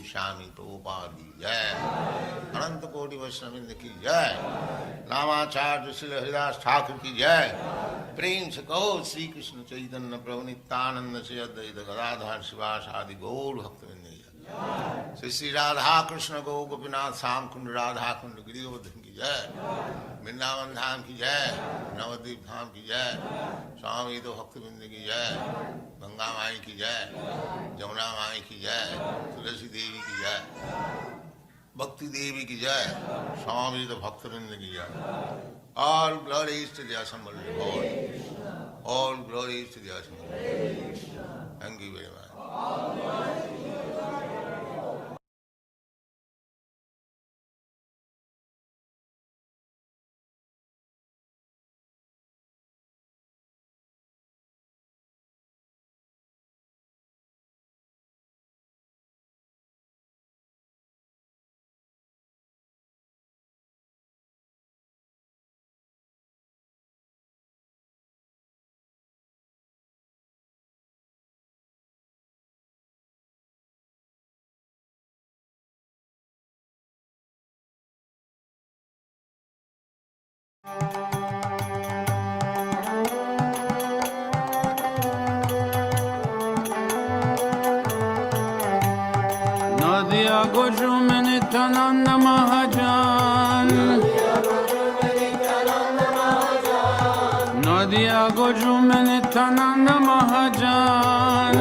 Swami Prabhupada ki jai, Ananta Koti Vaishnavrinda ki jai, Namacharya Srila Haridas Thakur ki jai, Prem se kaho Sri Krishna Chaitanya Prabhu Nityananda Sri Advaita Gadadhar Sivas Adi Gaur Bhaktivinoda ki jai, Sri Radha Krishna Gaur Gopinath Sam Kund Radha Kund Giri Govardhan ki jai, Vrindavan Dham ki jai, Navadvip Dham ki jai, Swami Bhaktivinoda ki jai, Ganga Mai ki jai, Jamuna Mai ki jai, Tulasi Devi ki jai, Bhakti Devi ki jai, Swami Bhaktivinoda ki jai. All glories to the assembled Lord. All glories to the assembled Lord. Thank you very much. Nadia Gojumenityananda Mahajan, Nadia Gojumenityananda Mahajan,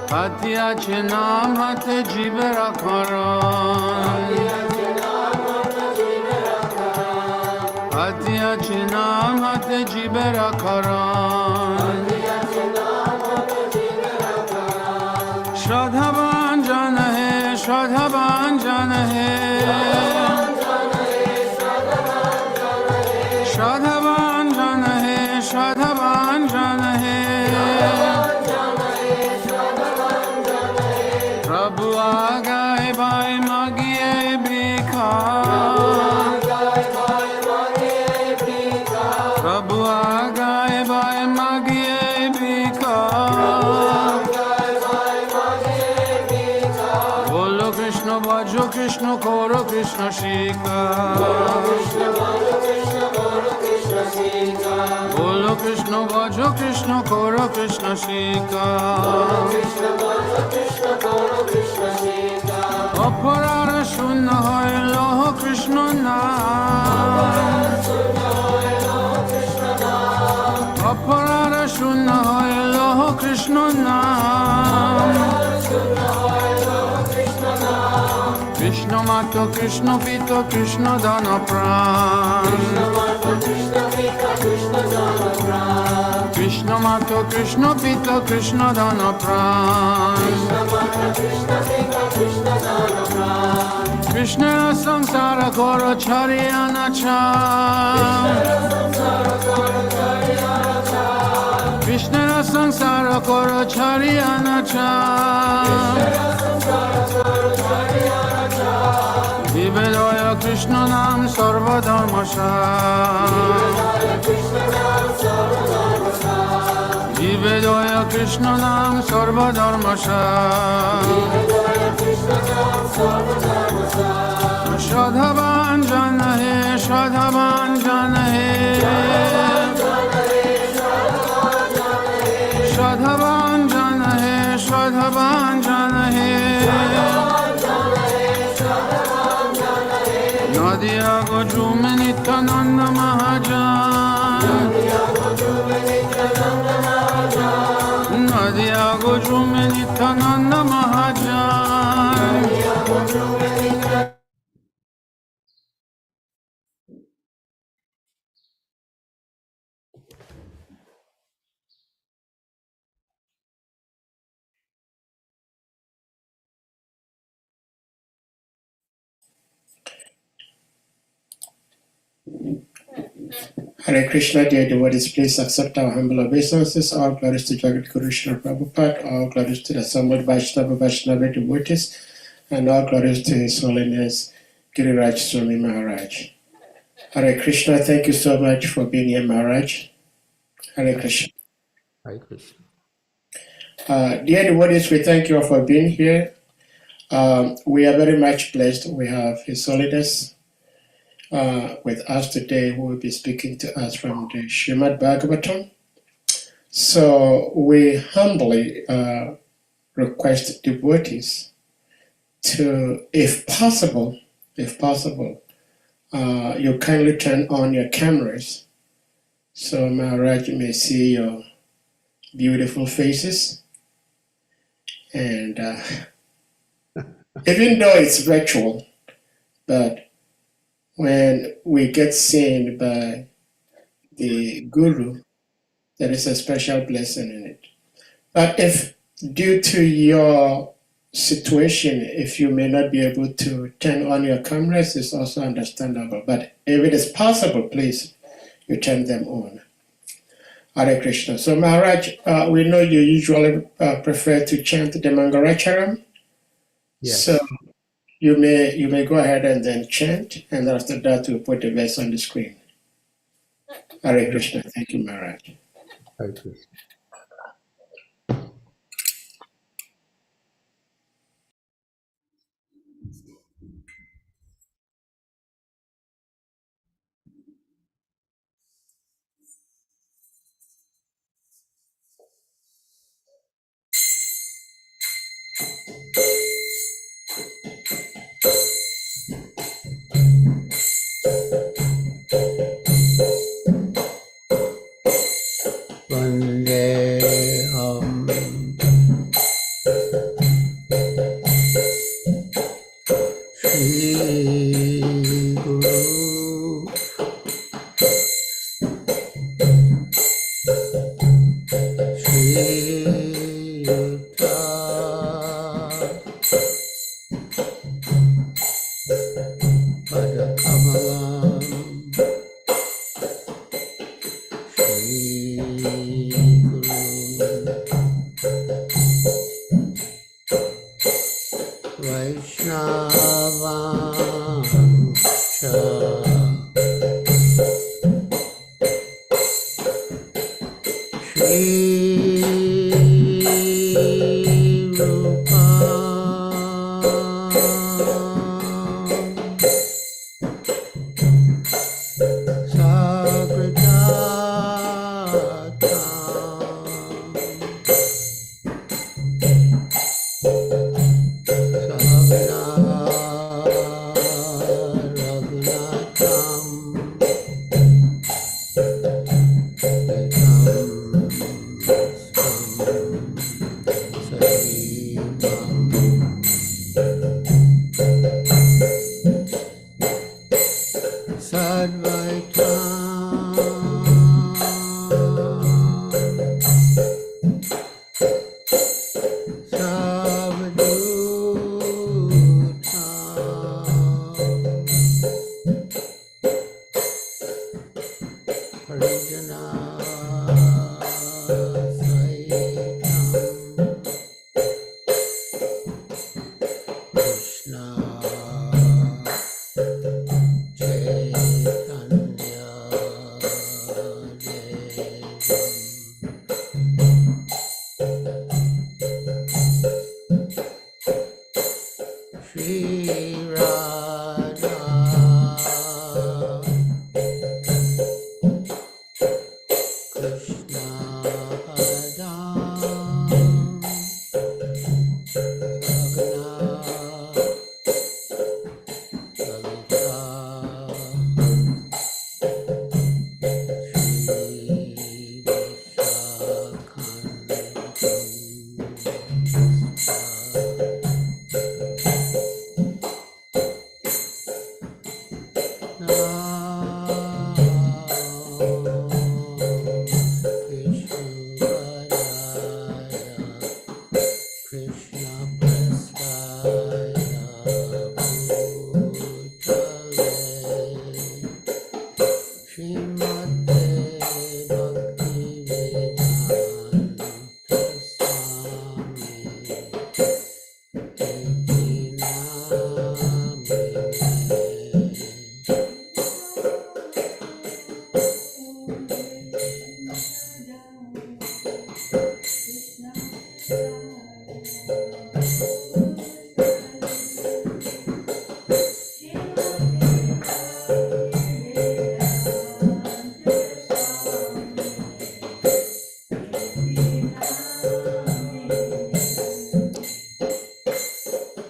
Hatya Chinam Hate Jibera Karan, Hatya Chinam Hate Jibera Karan. Shradhavan jan hai, Shradhavan jan hai, Shradhavan jan hai, Shradhavan jan hai, Prabhu aagai bhai magiye bhikha, Prabhu aagai bhai magiye bhikha. Bhajo Krishna Koro Krishna Shika, Bolo Krishna Bhajo Krishna Koro Krishna Shika, Aparara Shunna Hoy Loho Krishna Naam, Aparara Shunna Hoy Loho Krishna Naam, Krishna Mato Krishna Pito Krishna Dana Pran, Krishna Mato Krishna Pito Krishna Dana Pran, Krishna Samsara Goro Charyana Cham, Krishna Samsara Goro Charyana Cham, Vivedaya Krishna Nam Sarva Dharma Sham, Vivedaya Krishna Nam Sarva Dharma Sham, Shradhavan jan hai, Shradhavan jan hai, Shradhavan jan hai, Shradhavan jan hai. Nadia Gojumenityananda Mahajan, Nadia Gojumenityananda Mahajan, Hare Krishna, dear devotees, please accept our humble obeisances. All glories to Jagat Guru Srila Prabhupada, all glories to the assembled Vaishnava devotees, and all glories to His Holiness GIRIRAJ SWAMI Maharaj. Hare Krishna, thank you so much for being here, Maharaj. Hare Krishna. Hare Krishna. Dear devotees, we thank you all for being here. We are very much blessed. We have His Holiness with us today, who will be speaking to us from the Srimad Bhagavatam. So we humbly request devotees to, if possible, you kindly turn on your cameras so Maharaj may see your beautiful faces. And even though it's virtual, but when we get seen by the Guru, there is a special blessing in it. But if due to your situation, if you may not be able to turn on your cameras, it's also understandable. But if it is possible, please, you turn them on. Hare Krishna. So Maharaj, we know you usually prefer to chant the Mangalacharam. Yes. So you may go ahead and then chant, and after that we'll put the verse on the screen. Hare Krishna. Thank you, Maharaj. Hare Krishna. Vandeham Shri Guru Shri Yuta Padakamalam Shri Guru Vaishnavanscha Shri Rupa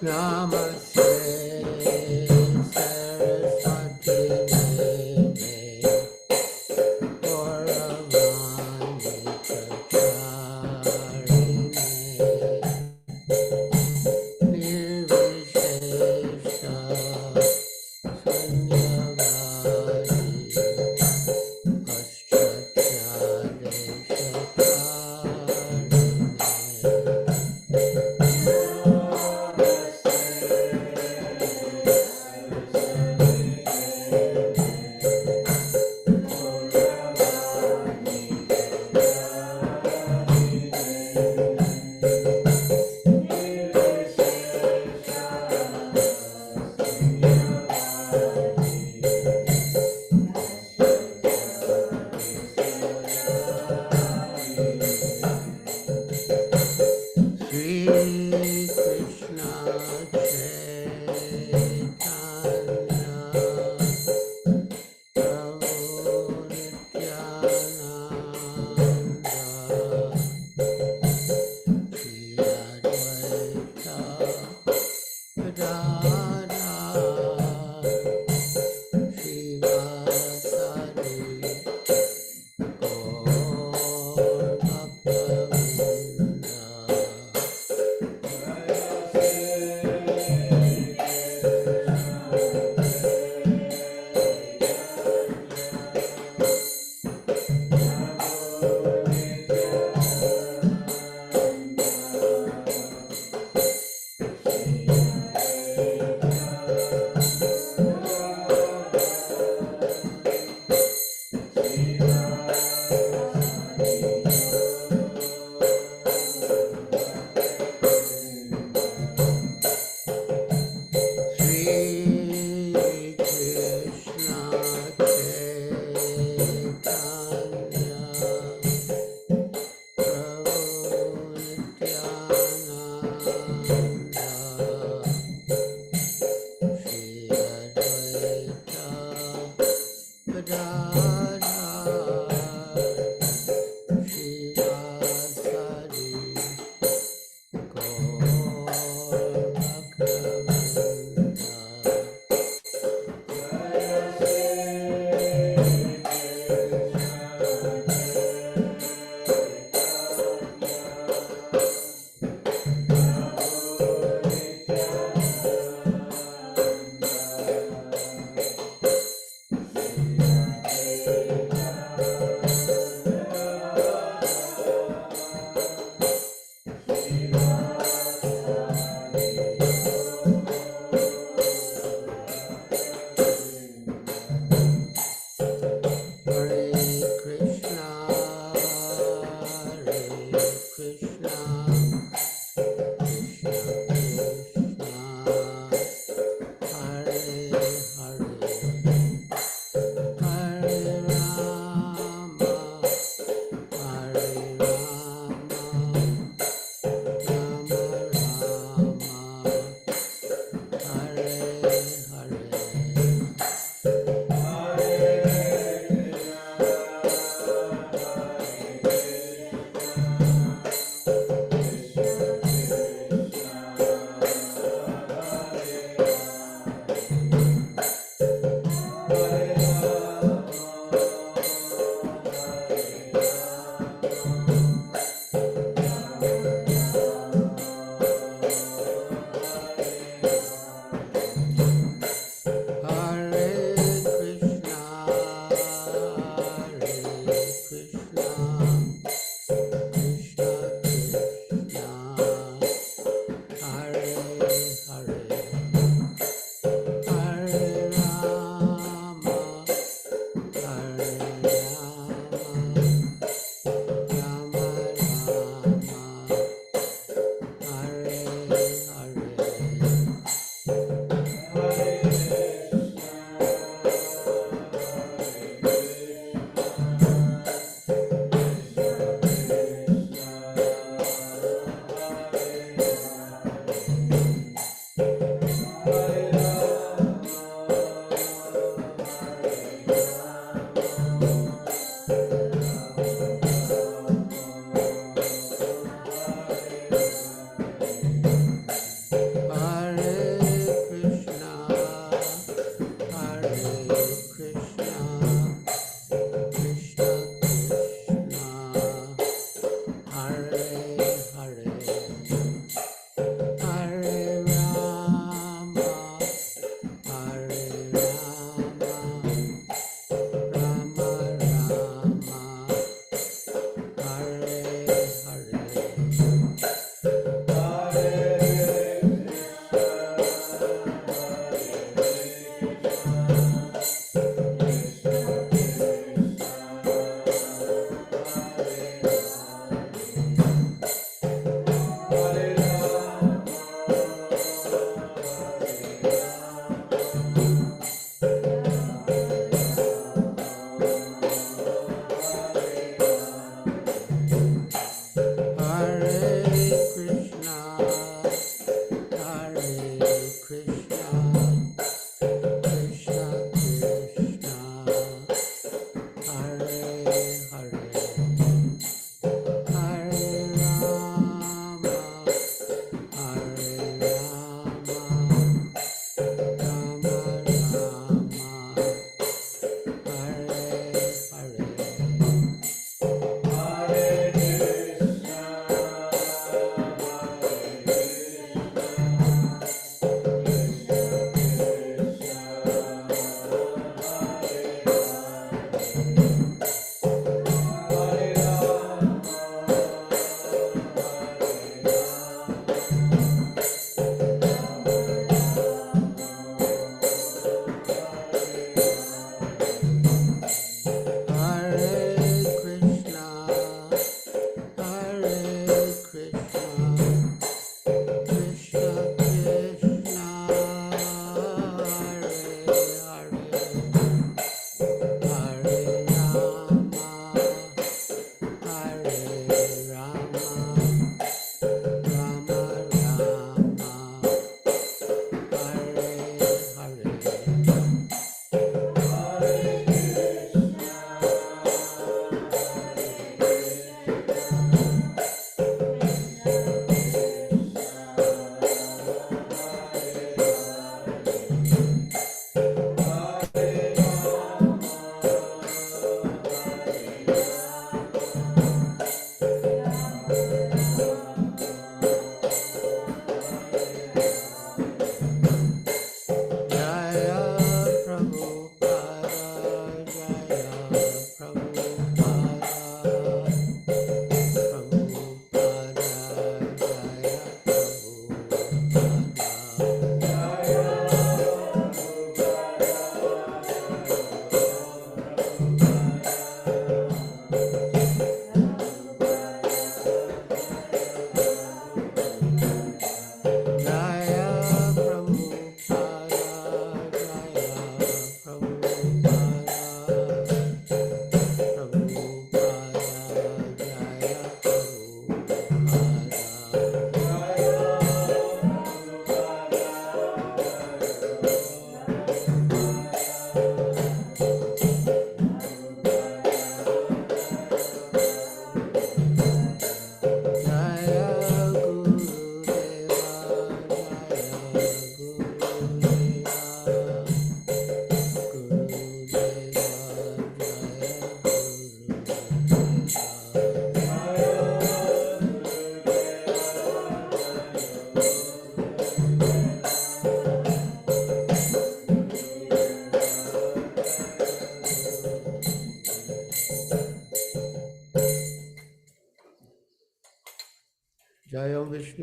Namaste Saraswati Deve Gauravani Pracharine Nirvishesha Sunyavadi Paschatyadesakarine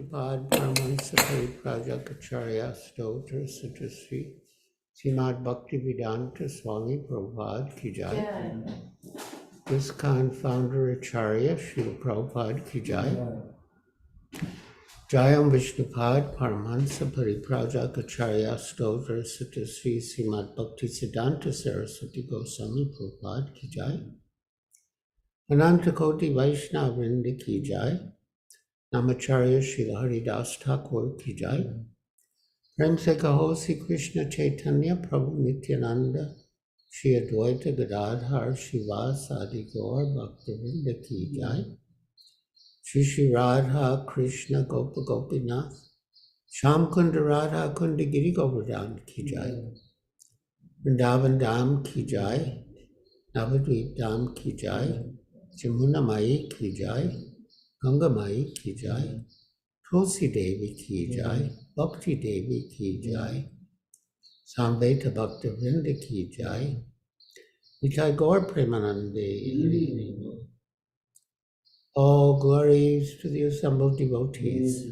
Vishnupad Paramahansa Pariprajakacharya Stotra Sutasri Srimad Bhaktivedanta Swami Prabhupada Ki Jai. ISKCON founder Acharya Srila Prabhupada Ki Jai. Jayam Vishnupad Paramahansa Pariprajakacharya Stotra Sutasri Srimad Bhaktisiddhanta Saraswati Goswami Prabhupada Ki Jai. Anantakoti Vaishnava Vrinda Ki Jai. Namacharya Srila Haridas Thakur Ki Jai. Prem Se Kaho Sri Krishna Chaitanya Prabhu Nityananda Shri Advaita Gadadhar Shivasadi Gaur Bhaktivinoda Ki Jai. Shri Shri Radha Krishna Gopa Gopinath Sham Kunda Radha Kunda Giri Govardhan Ki Jai. Vrindavan Dham Ki Jai. Navadvip Dham Ki Jai. Jamuna Mai Ki Jai. Ganga Mai Ki Jai. Tulsi Devi Ki Jai. Bhakti Devi Ki Jai. Samveta Bhaktivinoda Ki Jai. Nitai Gaur Premanande. All glories to the assembled devotees.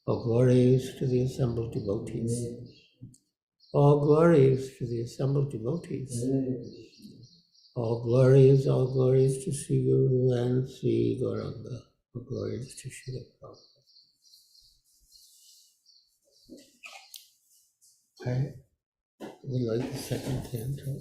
All glories to the assembled devotees. All glories to the assembled devotees. All glories to Sri Guru and Sri Gauranga. All glories to Srila Prabhupada. We like the second canto.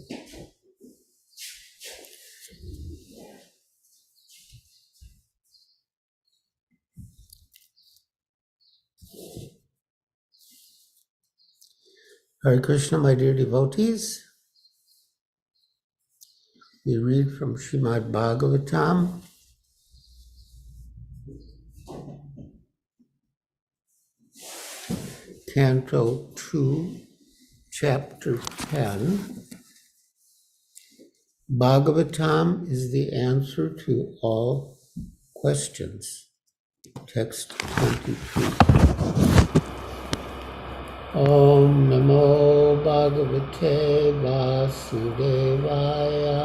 Hare Krishna, my dear devotees. We read from Srimad Bhagavatam, Canto 2, Chapter 10. Bhagavatam is the answer to all questions. Text 23. Om Namo Bhagavate Vasudevaya.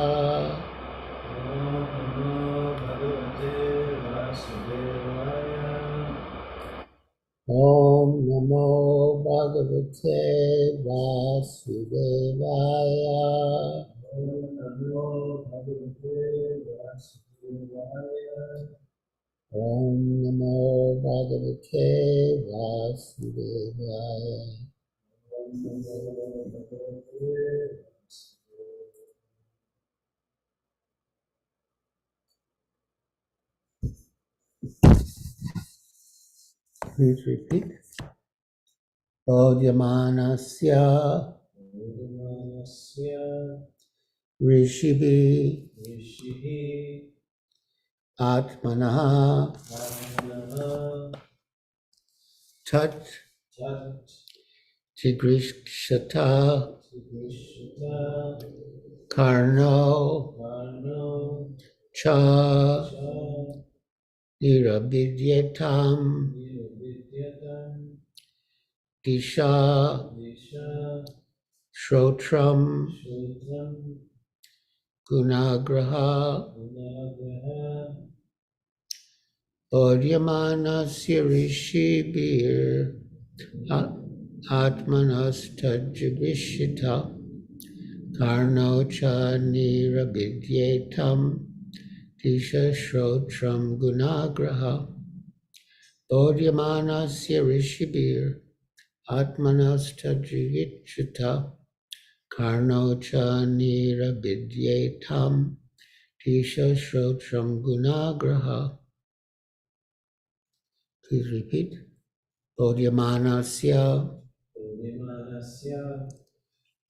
Om Namo Bhagavate Vasudevaya. Om Namo Bhagavate Vasudevaya. Om Namo Bhagavate Vasudevaya. Om Namo Bhagavate Vasudevaya. Om Namo Bhagavate Vasudevaya. Please repeat. Odyamanasya Odyamanasya Rishibi Rishihi Atmanaha Atmanaha Tat Tat Tigrishata Tigrishita Karno Karno Cha Cha Nirabidyatam Nirvidyatam Disha Disha Shrotram Shudram Gunagraha Gunagraha Odyamanasya Rishibir Atmanastadjivishita Karno Cha Nirabidyatam Disha Shrotram Gunagraha Bodhyamanasya Rishibir Atmanastadjivishita Karno Cha Nirabidyatam Disha Shrotram Gunagraha. Please repeat. Bodhyamanasya, Odyamanasya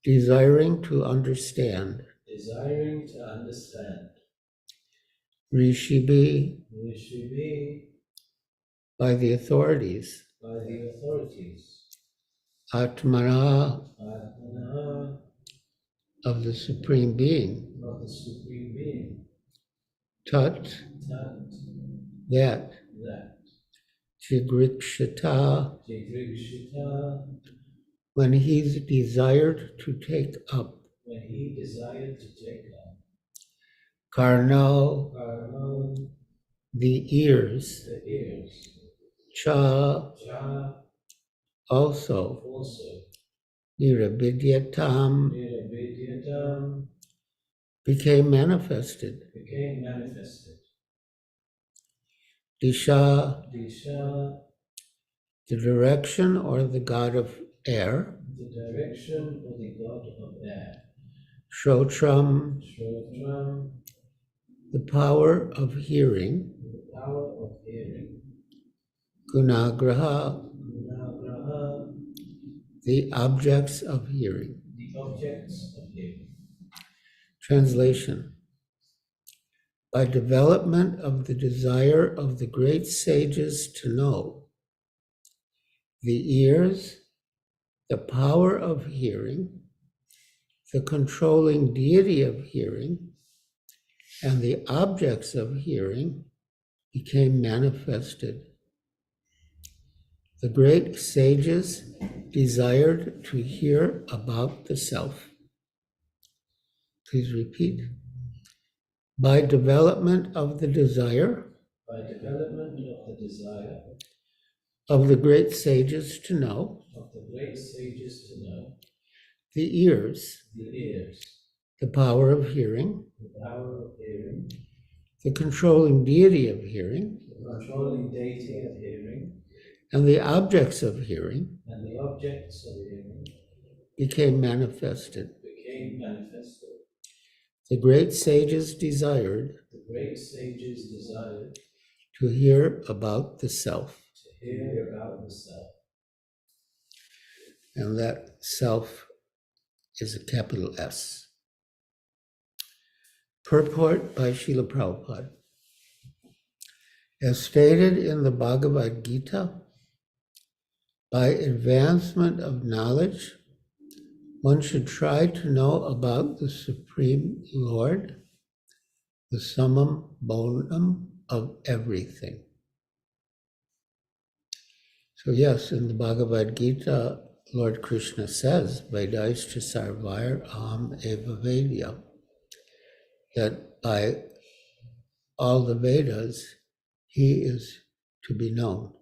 desiring to understand. desiring to understand. Rishibi, Rishibi by the authorities. by the authorities. Atmana, Atmana of the Supreme Being. of the Supreme Being. Tat, Tat that. that. Jigrikshata, Jigrikshita when he's desired to take up. when he desired to take up. Karno, Karno the ears. the ears. cha, cha, also, also, nirabidyatam, niravidyatam, became manifested. became manifested. Disha, Disha, the direction or the god of air. the direction of the god of air. Shrotram, Shrotram, the power of hearing. the power of hearing. Gunagraha, Gunagraha, the objects of hearing. the objects of hearing. Translation. By development of the desire of the great sages to know, the ears, the power of hearing, the controlling deity of hearing, and the objects of hearing became manifested. The great sages desired to hear about the self. Please repeat. By development of the desire By development of the desire of the great sages to know, of the great sages to know, the ears, the ears, the power of hearing, the power of hearing, the controlling deity of hearing, the controlling deity of hearing, and the objects of hearing and the objects of hearing became manifested. became manifested. The great sages desired The great sages desired to hear about the self, to hear about the self, and that self is a capital S. Purport by Srila Prabhupada. As stated in the Bhagavad Gita, by advancement of knowledge, one should try to know about the Supreme Lord, the summum bonum of everything. So yes, in the Bhagavad Gita, Lord Krishna says, Vedaishcha sarvair aham eva vedya, that by all the Vedas, he is to be known.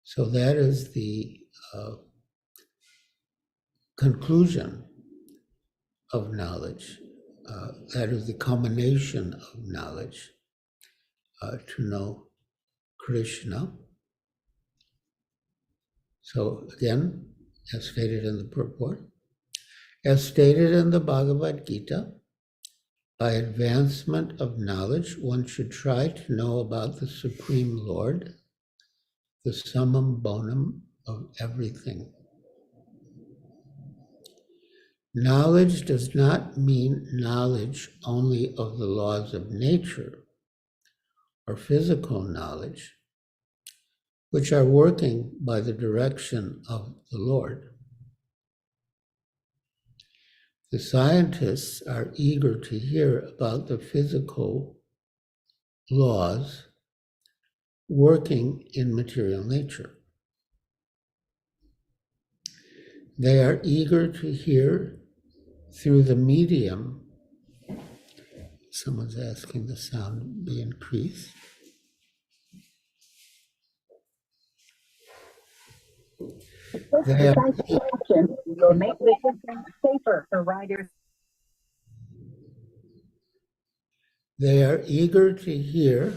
So that is the conclusion of knowledge. That is the culmination of knowledge, to know Krishna. So again, as stated in the purport, as stated in the Bhagavad Gita, by advancement of knowledge, one should try to know about the Supreme Lord, the summum bonum of everything. Knowledge does not mean knowledge only of the laws of nature or physical knowledge, which are working by the direction of the Lord. The scientists are eager to hear about the physical laws working in material nature. They are eager to hear through the medium. Someone's asking the sound be increased. They are, will make the system safer for riders. they are eager to hear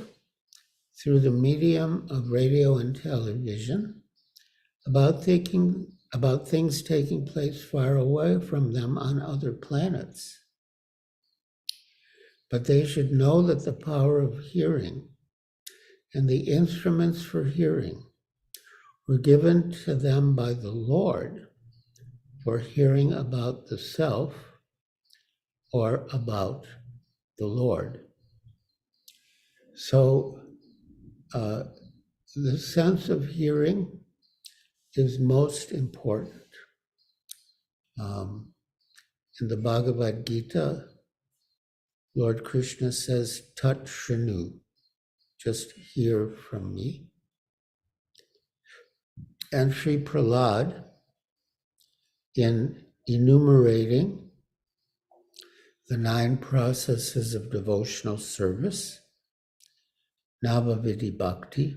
through the medium of radio and television about things taking place far away from them on other planets. But they should know that the power of hearing and the instruments for hearing were given to them by the Lord for hearing about the self or about the Lord. So the sense of hearing is most important. In the Bhagavad Gita, Lord Krishna says, Tat Shrinu, just hear from me. And Sri Prahlad, in enumerating the 9 processes of devotional service, Navavidhi Bhakti,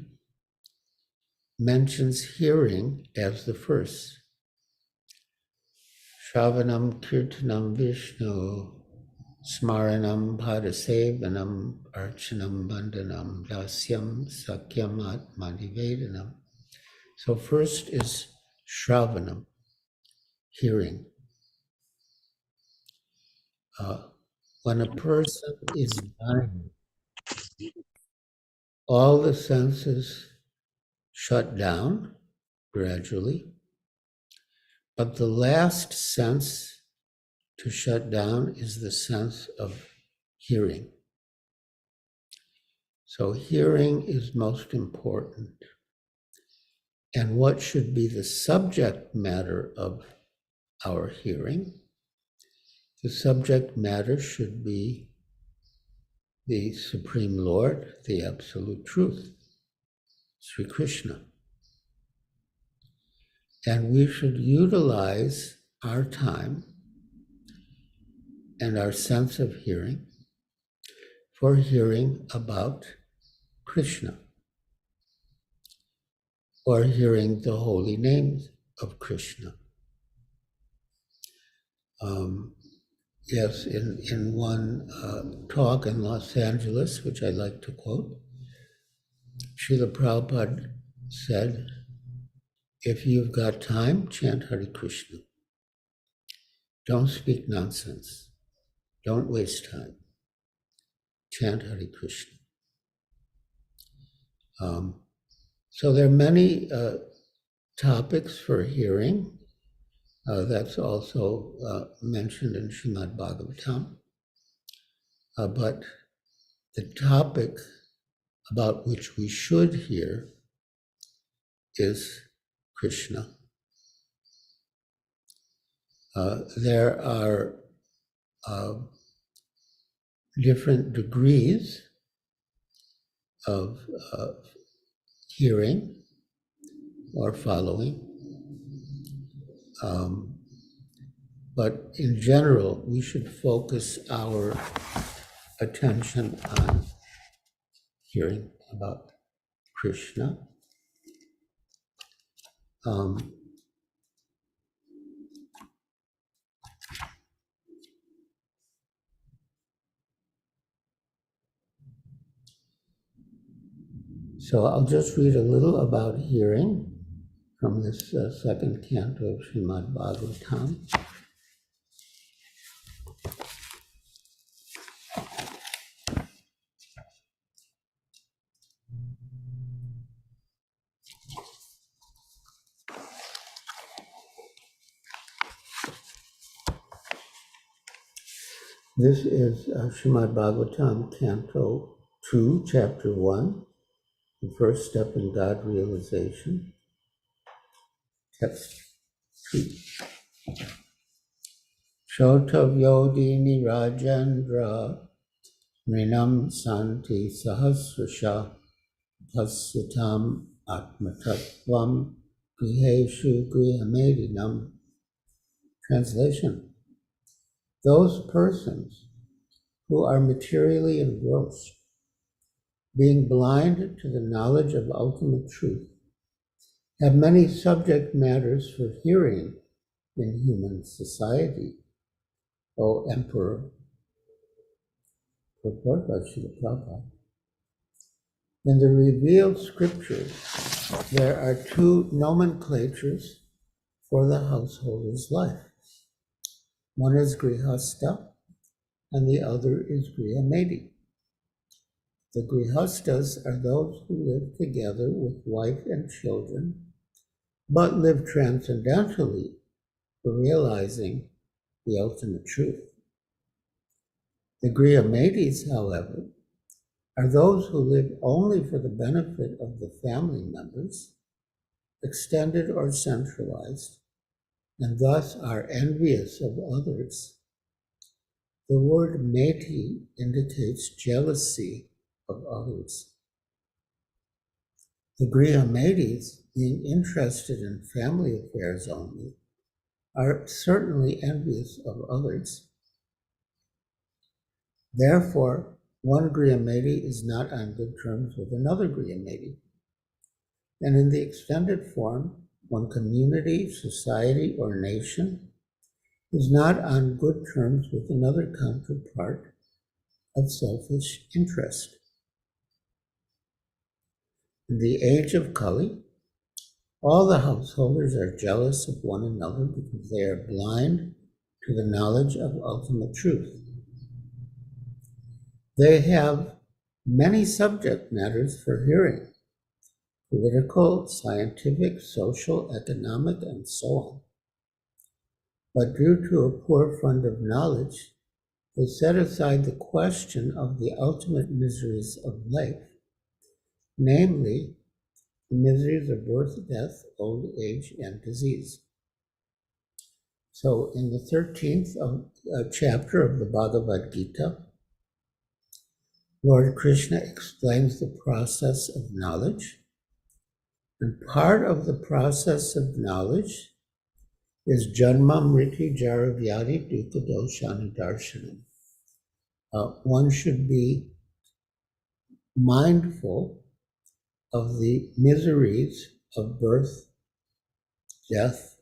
mentions hearing as the first. Shravanam Kirtanam Vishnu Smaranam Padasevanam Archanam Bandhanam Dasyam Sakyam Atmanivedanam. So first is Shravanam, hearing. When a person is dying, all the senses shut down gradually, but the last sense to shut down is the sense of hearing. So hearing is most important. And what should be the subject matter of our hearing? The subject matter should be the Supreme Lord, the Absolute Truth, Sri Krishna. And we should utilize our time and our sense of hearing for hearing about Krishna, or hearing the holy names of Krishna. Yes, in one talk in Los Angeles, which I like to quote, Srila Prabhupada said, if you've got time, chant Hare Krishna. Don't speak nonsense. Don't waste time. Chant Hare Krishna. So there are many topics for hearing. That's also mentioned in Srimad Bhagavatam. But the topic about which we should hear is Krishna. There are different degrees of hearing or following. But in general, we should focus our attention on hearing about Krishna. So I'll just read a little about hearing from this second canto of Srimad Bhagavatam. This is Srimad Bhagavatam, Canto 2, Chapter 1, the first step in God realization. Text 2. Shotavyodini Rajendra Mrinam Santi Sahasrasha Pasyatam Atmatattvam Griheshu Grihamedinam. Translation: those persons who are materially engrossed, being blind to the knowledge of ultimate truth, have many subject matters for hearing in human society. O Emperor, purport by Srila Prabhupada. In the revealed scriptures, there are two nomenclatures for the householder's life. One is Grihastha, and the other is Grihamedi. The Grihasthas are those who live together with wife and children, but live transcendentally for realizing the ultimate truth. The Grihamedis, however, are those who live only for the benefit of the family members, extended or centralized, and thus are envious of others. The word meti indicates jealousy of others. The Grihamedis, being interested in family affairs only, are certainly envious of others. Therefore, one Grihamedi is not on good terms with another Grihamedi. And in the extended form, one community, society, or nation is not on good terms with another counterpart of selfish interest. In the age of Kali, all the householders are jealous of one another because they are blind to the knowledge of ultimate truth. They have many subject matters for hearing: political, scientific, social, economic, and so on. But due to a poor fund of knowledge, they set aside the question of the ultimate miseries of life, namely, the miseries of birth, death, old age, and disease. So in the 13th chapter of the Bhagavad Gita, Lord Krishna explains the process of knowledge. And part of the process of knowledge is Janma Mriti Jara Vyadi Dukkha Doshana Darshanam. One should be mindful of the miseries of birth, death,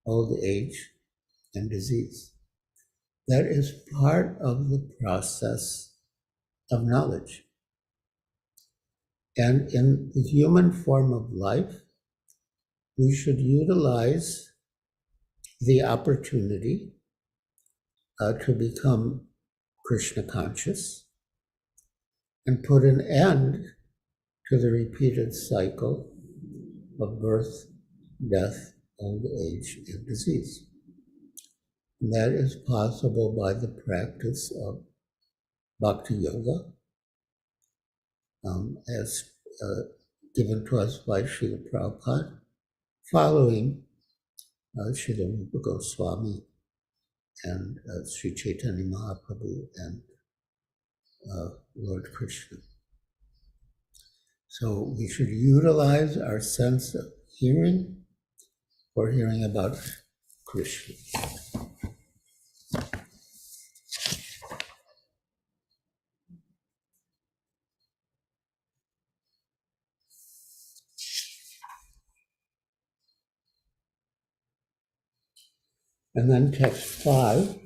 old age, and disease. That is part of the process of knowledge. And in the human form of life, we should utilize the opportunity to become Krishna conscious and put an end to the repeated cycle of birth, death, old age, and disease. And that is possible by the practice of Bhakti Yoga, as given to us by Srila Prabhupada, following Srila Rupa Goswami and Sri Chaitanya Mahaprabhu and Lord Krishna. So we should utilize our sense of hearing for hearing about Krishna. And then text 5,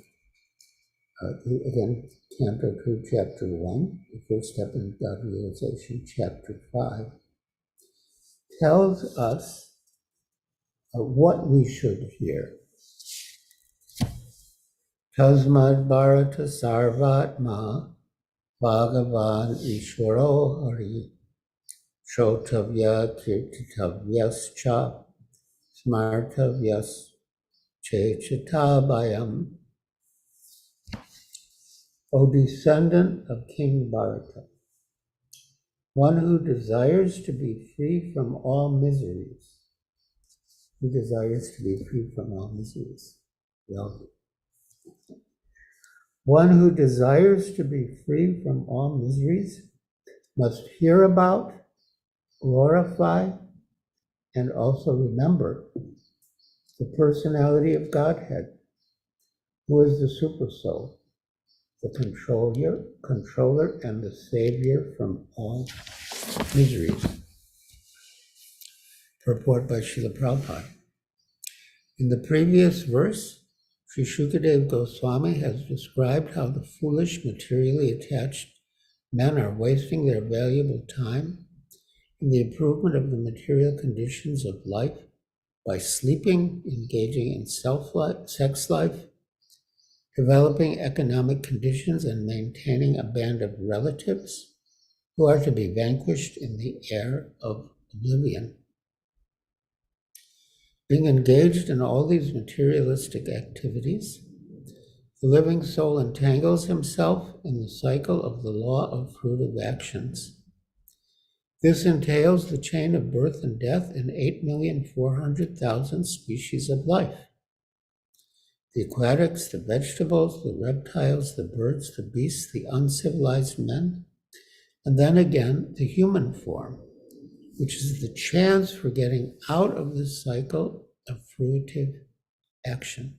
again, Canto 2, Chapter 1, the first step in God realization, Chapter 5, tells us what we should hear. Tasmad Bharata Sarvatma Bhagavan Ishwaro Hari Shrotavya Kirtitavyascha Smartavyas Chechitabayam. O descendant of King Bharata, one who desires to be free from all miseries, who desires to be free from all miseries. Well, one who desires to be free from all miseries must hear about, glorify, and also remember the personality of Godhead, who is the Supersoul, the controller and the savior from all miseries. Purport by Srila Prabhupada. In the previous verse, Sri Shukadev Goswami has described how the foolish, materially attached men are wasting their valuable time in the improvement of the material conditions of life by sleeping, engaging in sex life, developing economic conditions, and maintaining a band of relatives who are to be vanquished in the air of oblivion. Being engaged in all these materialistic activities, the living soul entangles himself in the cycle of the law of fruitive actions. This entails the chain of birth and death in 8,400,000 species of life. The aquatics, the vegetables, the reptiles, the birds, the beasts, the uncivilized men, and then again the human form, which is the chance for getting out of this cycle of fruitive action.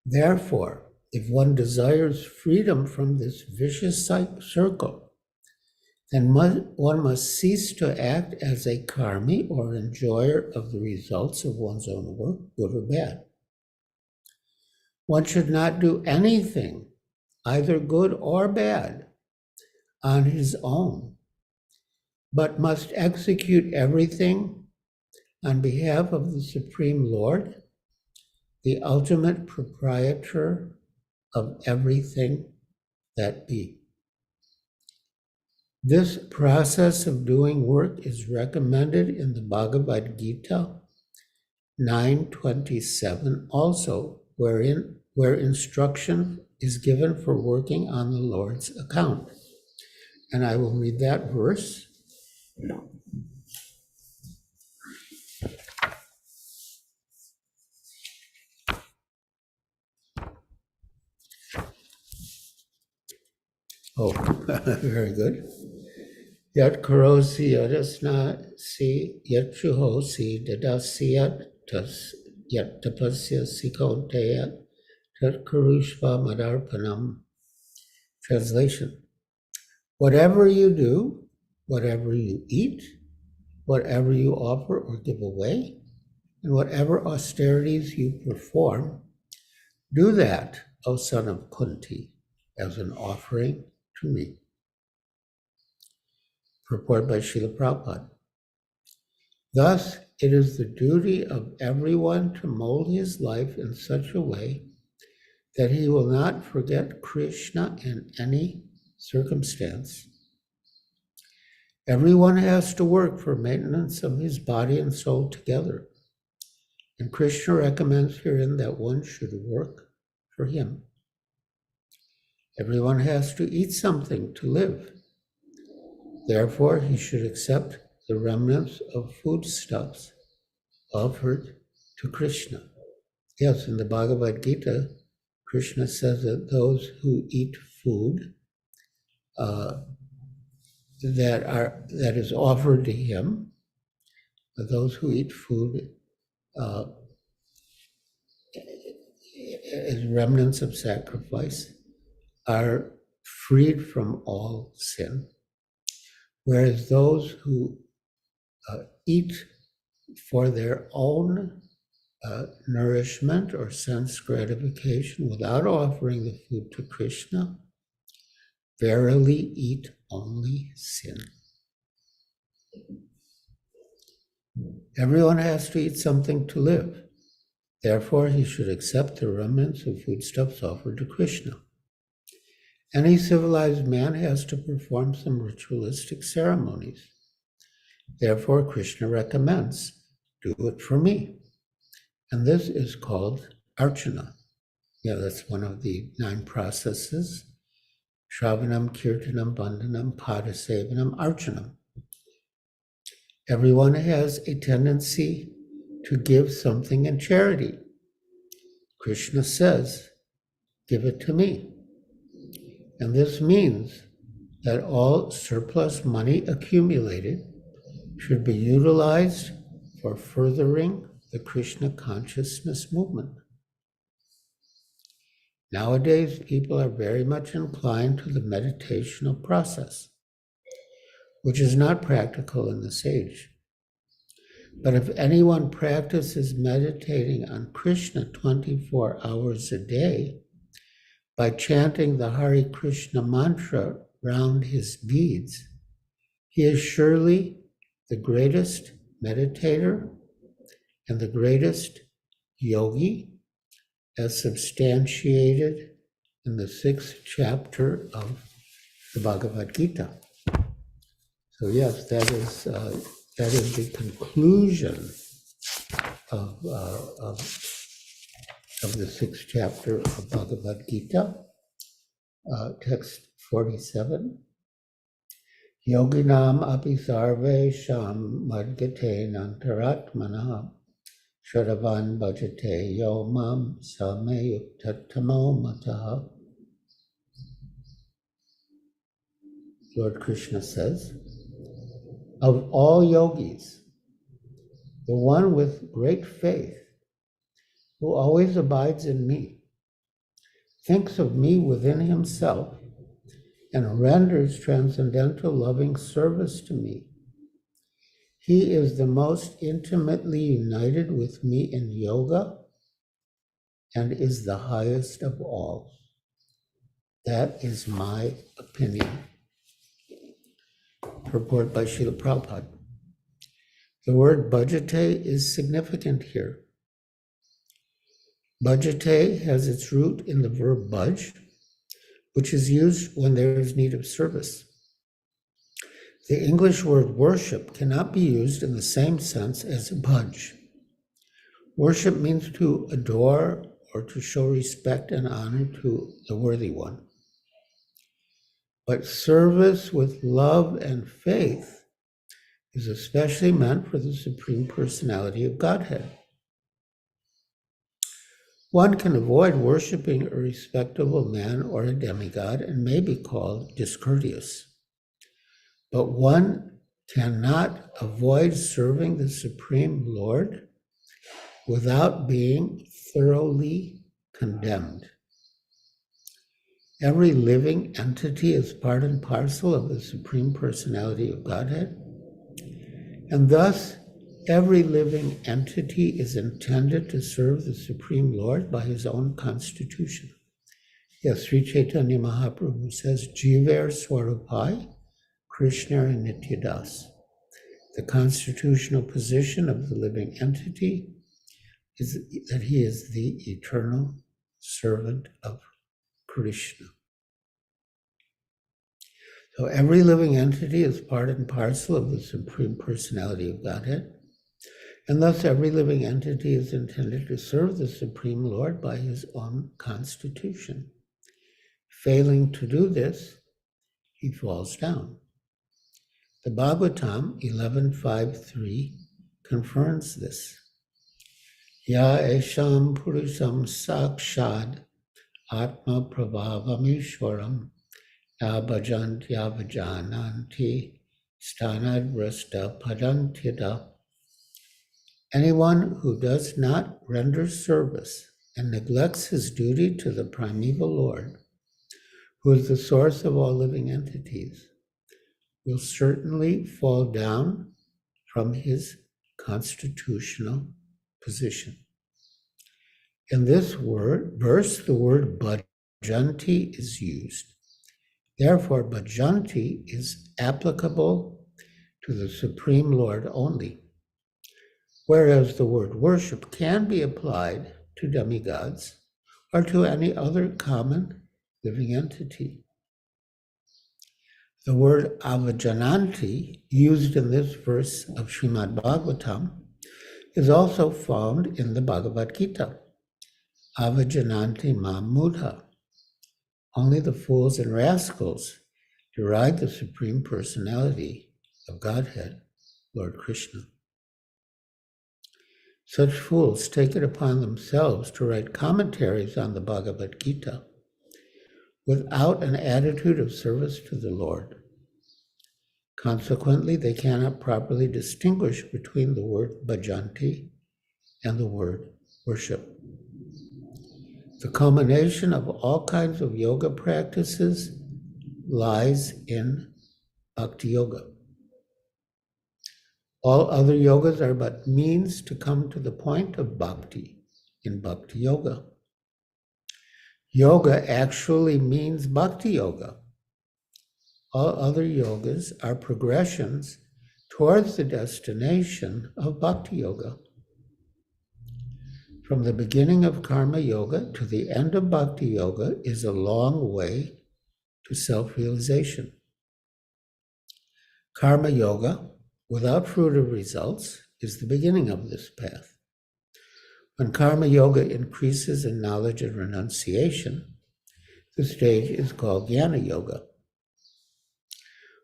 Therefore, if one desires freedom from this vicious circle, then one must cease to act as a karmi or enjoyer of the results of one's own work, good or bad. One should not do anything, either good or bad, on his own, but must execute everything on behalf of the Supreme Lord, the ultimate proprietor of everything that be. This process of doing work is recommended in the Bhagavad Gita 9:27 also, where instruction is given for working on the Lord's account. And I will read that verse. Oh, very good. Yat karosi yadasnasi yat chuhosi dadasiyat tas yat tapasya sikonteya tat karushva madarpanam. Translation: whatever you do, whatever you eat, whatever you offer or give away, and whatever austerities you perform, do that, O son of Kunti, as an offering to me. Purport by Srila Prabhupada. Thus, it is the duty of everyone to mold his life in such a way that he will not forget Krishna in any circumstance. Everyone has to work for maintenance of his body and soul together, and Krishna recommends herein that one should work for him. Everyone has to eat something to live. Therefore, he should accept the remnants of foodstuffs offered to Krishna. Yes, in the Bhagavad Gita, Krishna says that those who eat food that is offered to him, those who eat food as remnants of sacrifice, are freed from all sin. Whereas those who eat for their own nourishment or sense gratification without offering the food to Krishna, verily eat only sin. Everyone has to eat something to live. Therefore, he should accept the remnants of foodstuffs offered to Krishna. Any civilized man has to perform some ritualistic ceremonies. Therefore, Krishna recommends, do it for me. And this is called archana. Yeah, that's one of the 9 processes. Shravanam, Kirtanam, Bandhanam, Padasevanam, Archanam. Everyone has a tendency to give something in charity. Krishna says, give it to me. And this means that all surplus money accumulated should be utilized for furthering the Krishna consciousness movement. Nowadays, people are very much inclined to the meditational process, which is not practical in this age. But if anyone practices meditating on Krishna 24 hours a day by chanting the Hare Krishna mantra round his beads, he is surely the greatest meditator and the greatest yogi, as substantiated in the 6th chapter of the Bhagavad Gita. So yes, that is the conclusion of the 6th chapter of Bhagavad Gita, text 47. Yoginam api sarve sham madgate nantaratmana shadavan bhajate yomam sameyuktatamo mataha. Lord Krishna says, of all yogis, the one with great faith, who always abides in me, thinks of me within himself, and renders transcendental loving service to me. He is the most intimately united with me in yoga and is the highest of all. That is my opinion. Purport by Srila Prabhupada. The word bhajate is significant here. Bhajate has its root in the verb bhaj, which is used when there is need of service. The English word worship cannot be used in the same sense as bhaj. Worship means to adore or to show respect and honor to the worthy one. But service with love and faith is especially meant for the Supreme Personality of Godhead. One can avoid worshiping a respectable man or a demigod and may be called discourteous. But one cannot avoid serving the Supreme Lord without being thoroughly condemned. Every living entity is part and parcel of the Supreme Personality of Godhead, and thus every living entity is intended to serve the Supreme Lord by his own constitution. Yes, Sri Chaitanya Mahaprabhu says, Jiver Swarupai, Krishna and Nityadas. The constitutional position of the living entity is that he is the eternal servant of Krishna. So every living entity is part and parcel of the Supreme Personality of Godhead, and thus every living entity is intended to serve the Supreme Lord by his own constitution. Failing to do this, he falls down. The Bhagavatam 11.5.3 confirms this. Ya esham purusham sakshad atma prabhavamishwaram abhajantyavajananti stanad vrasta padantyada. Anyone who does not render service and neglects his duty to the primeval Lord, who is the source of all living entities, will certainly fall down from his constitutional position. In this verse, the word bhajanti is used. Therefore, bhajanti is applicable to the Supreme Lord only, whereas the word worship can be applied to demigods or to any other common living entity. The word avajananti, used in this verse of Srimad Bhagavatam, is also found in the Bhagavad Gita. Avajananti mam mudha. Only the fools and rascals deride the Supreme Personality of Godhead, Lord Krishna. Such fools take it upon themselves to write commentaries on the Bhagavad Gita without an attitude of service to the Lord. Consequently, they cannot properly distinguish between the word bhajanti and the word worship. The culmination of all kinds of yoga practices lies in bhakti yoga. All other yogas are but means to come to the point of bhakti in bhakti yoga. Yoga actually means bhakti yoga. All other yogas are progressions towards the destination of bhakti yoga. From the beginning of karma yoga to the end of bhakti yoga is a long way to self-realization. Karma yoga, without fruitive results, is the beginning of this path. When karma yoga increases in knowledge and renunciation, the stage is called jnana yoga.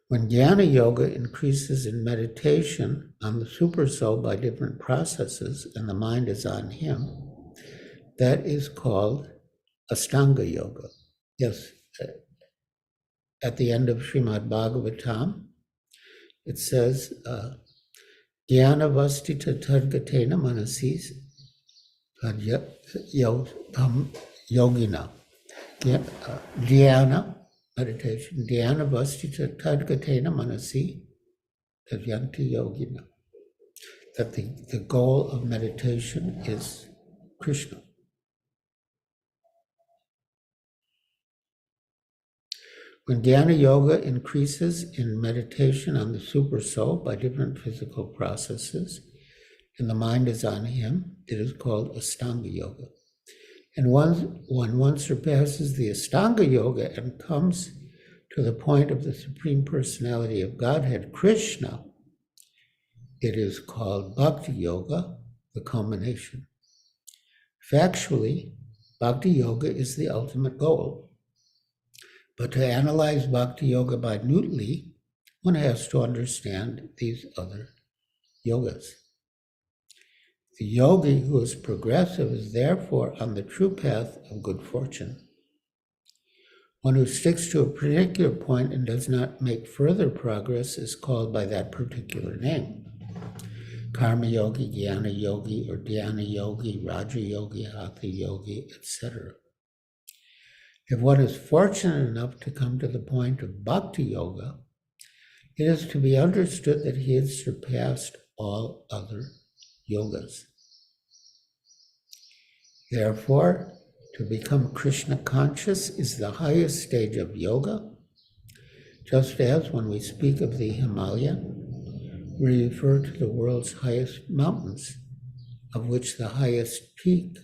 When jnana yoga increases in meditation on the supersoul by different processes and the mind is on him, that is called Ashtanga yoga. Yes, at the end of Srimad Bhagavatam, it says, Jnana vastita targatena manasis yogina. Jnana meditation. Dhyana vastita tadgatena manasi tadyanti yogina. That the goal of meditation is Krishna. When Dhyana Yoga increases in meditation on the Super Soul by different physical processes, and the mind is on him, it is called Ashtanga Yoga. And when one surpasses the Ashtanga Yoga and comes to the point of the Supreme Personality of Godhead, Krishna, it is called Bhakti Yoga, the culmination. Factually, Bhakti Yoga is the ultimate goal. But to analyze Bhakti Yoga minutely, one has to understand these other yogas. The yogi who is progressive is therefore on the true path of good fortune. One who sticks to a particular point and does not make further progress is called by that particular name. Karma Yogi, Jnana Yogi, or Dhyana Yogi, Raja Yogi, Hatha Yogi, etc. If one is fortunate enough to come to the point of Bhakti Yoga, it is to be understood that he has surpassed all other yogas. Therefore, to become Krishna conscious is the highest stage of yoga, just as when we speak of the Himalaya, we refer to the world's highest mountains, of which the highest peak,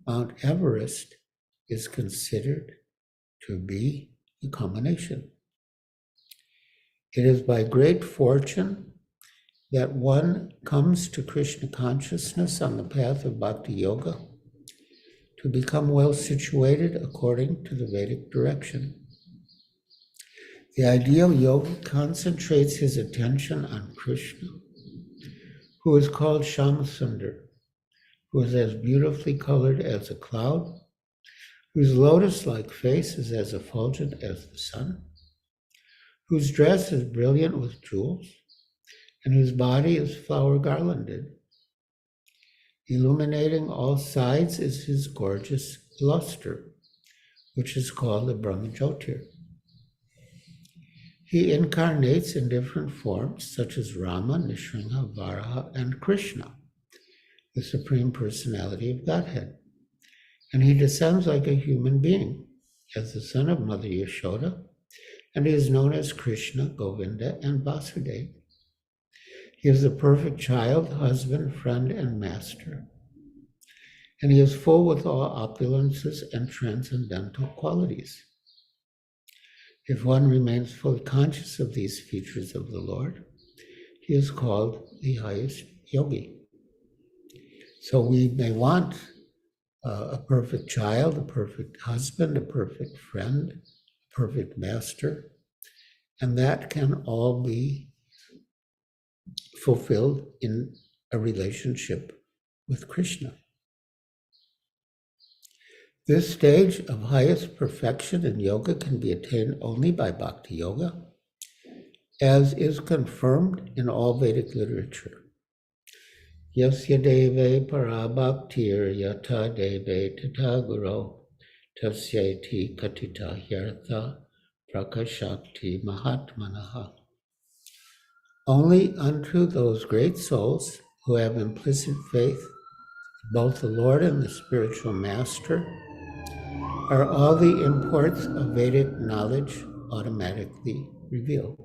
Mount Everest, is considered to be the culmination. It is by great fortune that one comes to Krishna consciousness on the path of Bhakti Yoga to become well situated according to the Vedic direction. The ideal yogi concentrates his attention on Krishna, who is called Shyamsundar, who is as beautifully colored as a cloud, whose lotus-like face is as effulgent as the sun, whose dress is brilliant with jewels, and whose body is flower-garlanded. Illuminating all sides is his gorgeous luster, which is called the Brahmajyotir. He incarnates in different forms, such as Rama, Nrsimha, Varaha, and Krishna, the Supreme Personality of Godhead. And he descends like a human being, as the son of Mother Yashoda, and he is known as Krishna, Govinda, and Vasudeva. He is the perfect child, husband, friend, and master. And he is full with all opulences and transcendental qualities. If one remains fully conscious of these features of the Lord, he is called the highest yogi. So we may want a perfect child, a perfect husband, a perfect friend, a perfect master, and that can all be fulfilled in a relationship with Krishna. This stage of highest perfection in yoga can be attained only by Bhakti Yoga, as is confirmed in all Vedic literature. Yasya deve parabhaktir yata deve tata guru tasyati katita hyartha prakashakti mahatmanaha. Only unto those great souls who have implicit faith in both the Lord and the spiritual master are all the imports of Vedic knowledge automatically revealed.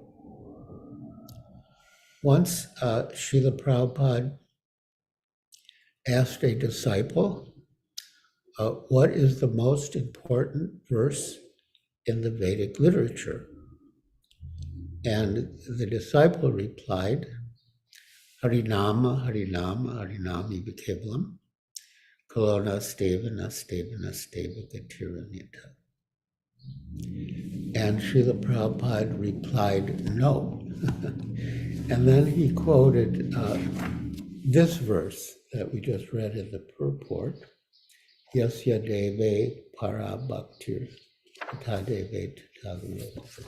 Once Srila Prabhupada asked a disciple, what is the most important verse in the Vedic literature? And the disciple replied, Harinama, Harinama, Harinami Kevalam, Kalona Steva, Nasteva, Nasteva, Gatiranyata. And Srila Prabhupada replied, no. And then he quoted this verse that we just read in the purport, Yasya deve para bhaktir tata deve tata guru.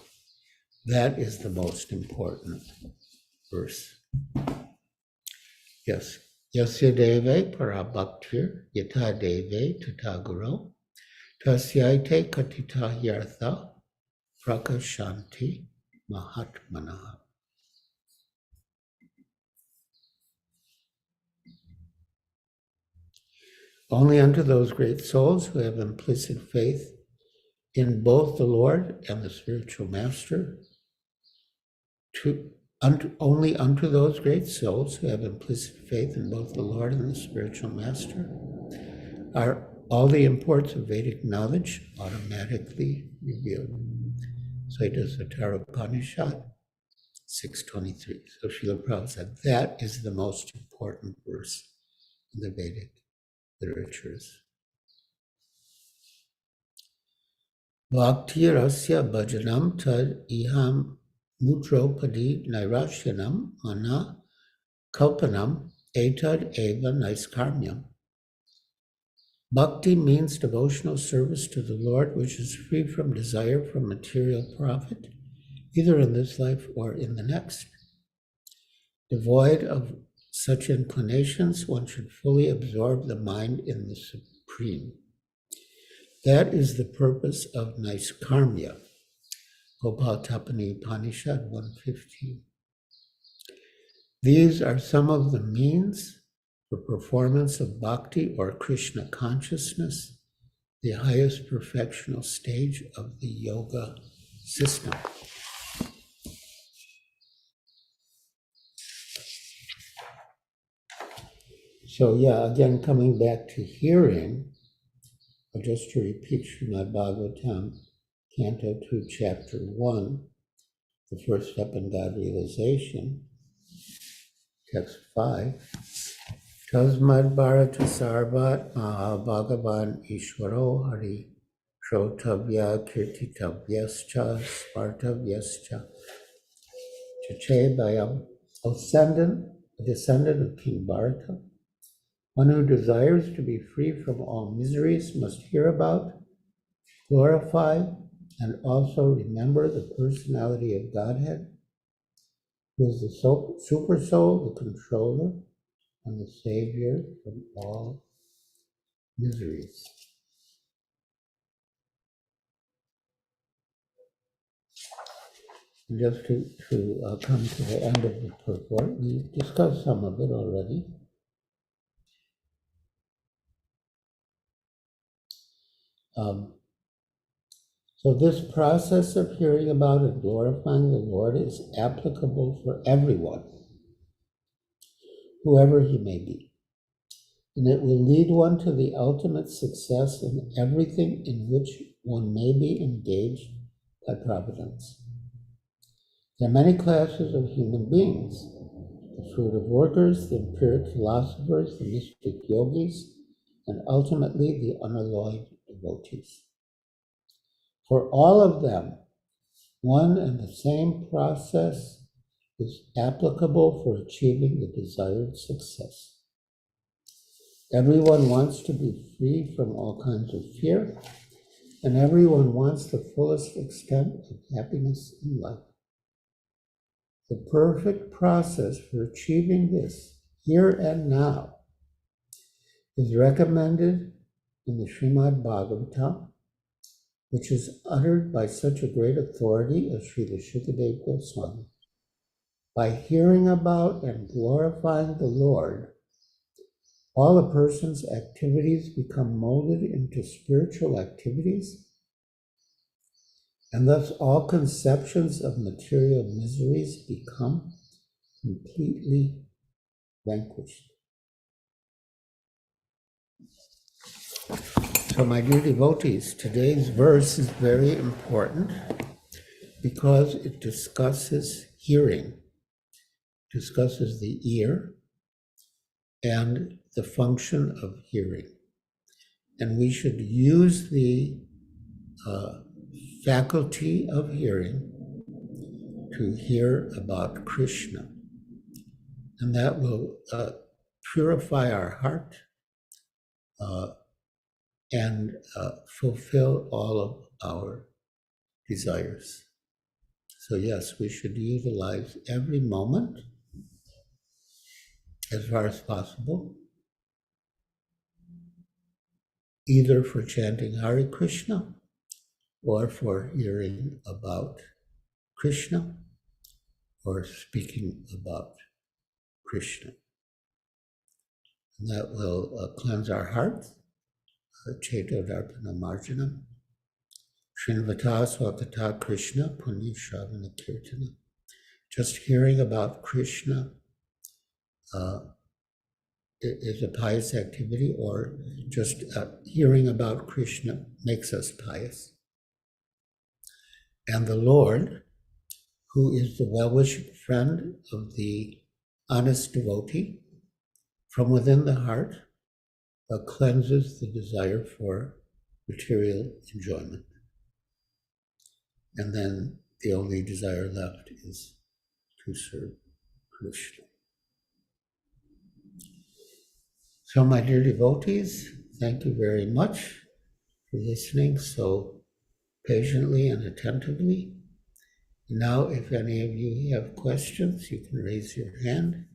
That is the most important verse. Yes. Yasya deve para bhaktir yata deve tata guru tasyaite katita yartha prakashanti mahatmana. Only unto those great souls who have implicit faith in both the Lord and the spiritual master, only unto those great souls who have implicit faith in both the Lord and the spiritual master, are all the imports of Vedic knowledge automatically revealed. So it is the Upanishad 623. So Srila Prabhupada said that is the most important verse in the Vedic literatures. Bhakti rasya bhajanam tad iham mudropadi nairashyanam mana kalpanam etad eva naiskarmyam. Bhakti means devotional service to the Lord, which is free from desire for material profit, either in this life or in the next. Devoid of such inclinations, one should fully absorb the mind in the Supreme. That is the purpose of Naiskarmya, Gopaltapani Upanishad 115. These are some of the means for performance of bhakti or Krishna consciousness, the highest perfectional stage of the yoga system. So again, coming back to hearing, just to repeat Srimad Bhagavatam, Canto 2, Chapter 1, the first step in God realization, text 5, Tasmad Bharata Sarvat Maha Bhagavan Ishwaro Hari Shrotavya Kirtitavyascha Spartavyascha Chache Bayam, a descendant of King Bharata. One who desires to be free from all miseries must hear about, glorify, and also remember the personality of Godhead, who is the super soul, the controller, and the savior from all miseries. And just to come to the end of the purport, we discussed some of it already. So this process of hearing about and glorifying the Lord is applicable for everyone, whoever he may be. And it will lead one to the ultimate success in everything in which one may be engaged by providence. There are many classes of human beings: the fruitive workers, the empiric philosophers, the mystic yogis, and ultimately the unalloyed devotees. For all of them, one and the same process is applicable for achieving the desired success. Everyone wants to be free from all kinds of fear, and everyone wants the fullest extent of happiness in life. The perfect process for achieving this here and now is recommended in the Srimad Bhagavatam, which is uttered by such a great authority as Srila Shukadeva Goswami. By hearing about and glorifying the Lord, all a person's activities become molded into spiritual activities, and thus all conceptions of material miseries become completely vanquished. So, my dear devotees, today's verse is very important because it discusses hearing, discusses the ear and the function of hearing. And we should use the faculty of hearing to hear about Krishna. And that will purify our heart and fulfill all of our desires. So yes, we should utilize every moment as far as possible, either for chanting Hare Krishna or for hearing about Krishna or speaking about Krishna. And that will cleanse our hearts. Cheto Darpana Marjanam. Srinvata Swakata Krishna Punya Shravana Kirtana. Just hearing about Krishna is a pious activity, or just hearing about Krishna makes us pious. And the Lord, who is the well-wishing friend of the honest devotee, from within the heart, cleanses the desire for material enjoyment. And then the only desire left is to serve Krishna. So my dear devotees, thank you very much for listening so patiently and attentively. Now, if any of you have questions, you can raise your hand,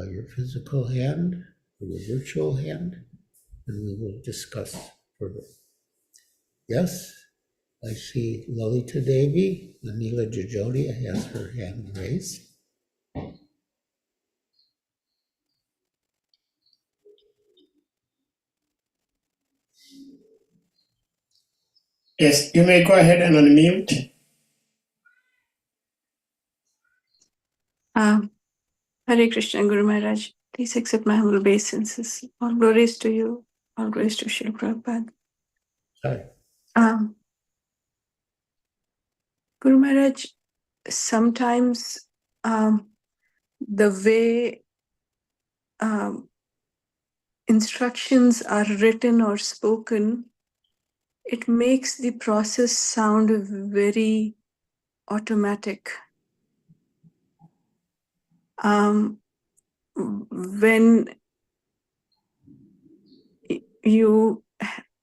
your physical hand, or your virtual hand, and we will discuss further. Yes, I see Lalita Devi, Anila Jajodia has her hand raised. Yes, you may go ahead and unmute. Hare Krishna, Guru Maharaj. Please accept my humble obeisances. All glories to you. All glories to Srila Prabhupada. Sorry. Guru Maharaj, sometimes the way instructions are written or spoken, it makes the process sound very automatic. When you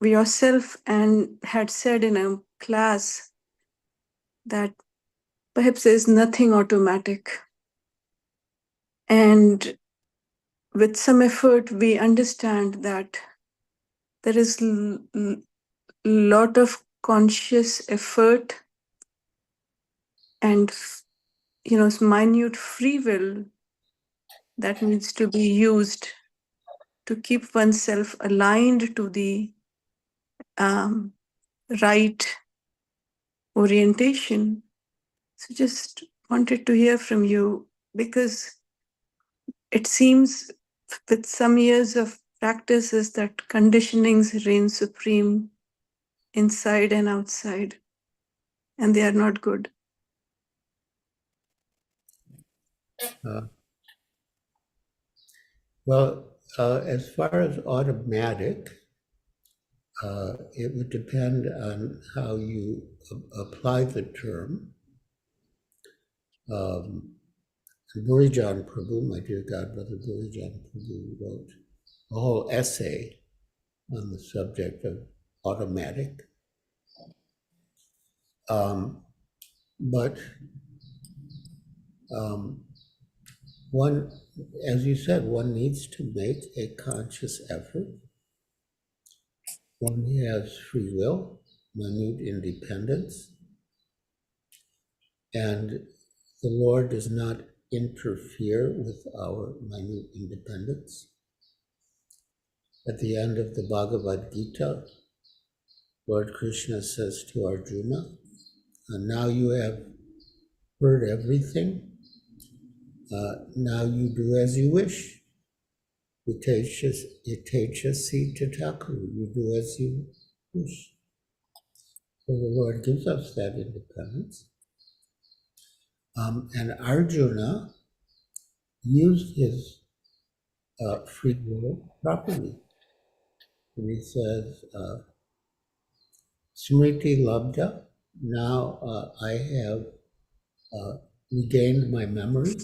yourself and had said in a class that perhaps there's nothing automatic. And with some effort, we understand that there is lot of conscious effort and minute free will that needs to be used to keep oneself aligned to the right orientation. So just wanted to hear from you, because it seems with some years of practice is that conditionings reign supreme inside and outside, and they are not good. As far as automatic, it would depend on how you apply the term. Burijan Prabhu, my dear godbrother Burijan Prabhu, wrote a whole essay on the subject of automatic. One, as you said, one needs to make a conscious effort. One has free will, minute independence, and the Lord does not interfere with our minute independence. At the end of the Bhagavad Gita, Lord Krishna says to Arjuna, now you have heard everything, now you do as you wish. Yatechasi tataku, you do as you wish. So the Lord gives us that independence. And Arjuna used his free will properly. And he says, Smriti Labda, now I have regained my memory,